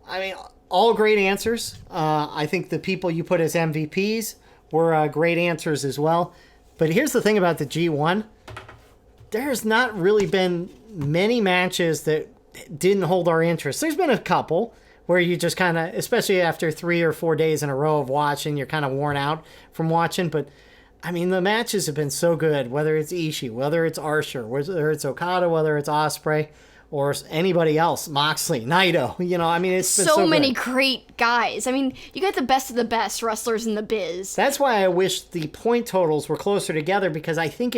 I mean, all great answers. I think the people you put as MVPs were great answers as well. But here's the thing about the G1. There's not really been many matches that didn't hold our interest. There's been a couple where you just kind of, especially after 3 or 4 days in a row of watching, you're kind of worn out from watching. But, I mean, the matches have been so good, whether it's Ishii, whether it's Archer, whether it's Okada, whether it's Ospreay, or anybody else, Moxley, Naito. You know, I mean, it's been so many good. Great guys. I mean, you got the best of the best wrestlers in the biz. That's why I wish the point totals were closer together, because I think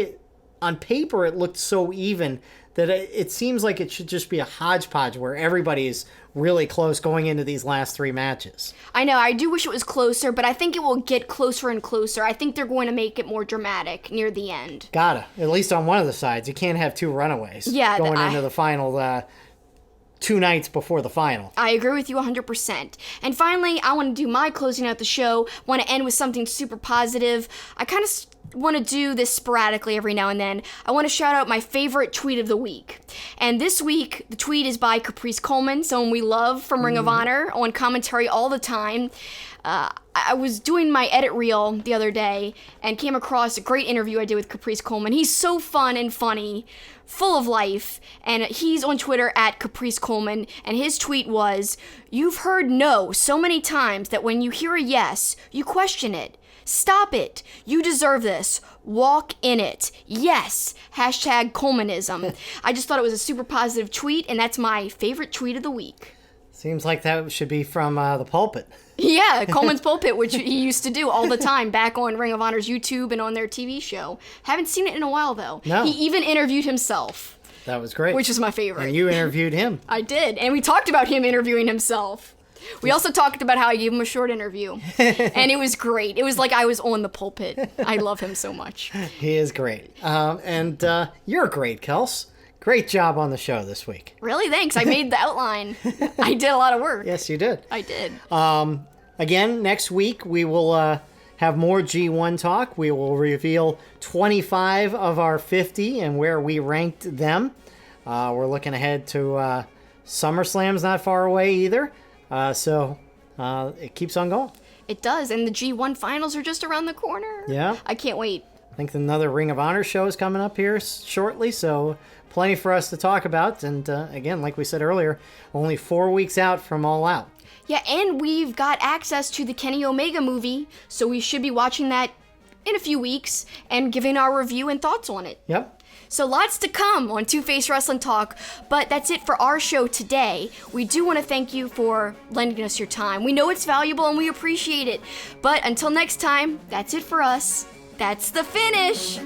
on paper it looked so even that it seems like it should just be a hodgepodge where everybody is really close going into these last 3 matches. I know, I do wish it was closer, but I think it will get closer and closer. I think they're going to make it more dramatic near the end. Gotta, at least on one of the sides. You can't have 2 runaways going into the final 2 nights before the final. I agree with you 100%. And finally, I want to do my closing out the show. Want to end with something super positive. I kind of want to do this sporadically every now and then. I want to shout out my favorite tweet of the week. And this week, the tweet is by Caprice Coleman, someone we love from Ring of Honor, on commentary all the time. I was doing my edit reel the other day and came across a great interview I did with Caprice Coleman. He's so fun and funny, full of life, and he's on Twitter at Caprice Coleman, and his tweet was, "You've heard no so many times that when you hear a yes, you question it. Stop it. You deserve this. Walk in it. Yes. Hashtag Colemanism." I just thought it was a super positive tweet, and that's my favorite tweet of the week. Seems like that should be from the pulpit. Yeah, Coleman's Pulpit, which he used to do all the time back on Ring of Honor's YouTube and on their TV show. Haven't seen it in a while, though. No. He even interviewed himself. That was great. Which is my favorite. And you interviewed him. I did, and we talked about him interviewing himself. We also talked about how I gave him a short interview, and it was great. It was like I was on the pulpit. I love him so much. He is great. And you're great, Kels. Great job on the show this week. Really? Thanks. I made the outline. I did a lot of work. Yes, you did. I did. Again, next week we will have more G1 talk. We will reveal 25 of our 50 and where we ranked them. We're looking ahead to SummerSlam's not far away either. So it keeps on going. It does, and the G1 finals are just around the corner. Yeah. I can't wait. I think another Ring of Honor show is coming up here shortly, so plenty for us to talk about. And again, like we said earlier, only 4 weeks out from All Out. Yeah, and we've got access to the Kenny Omega movie, so we should be watching that in a few weeks and giving our review and thoughts on it. Yep. So lots to come on Two-Face Wrestling Talk, but that's it for our show today. We do want to thank you for lending us your time. We know it's valuable and we appreciate it. But until next time, that's it for us. That's the finish.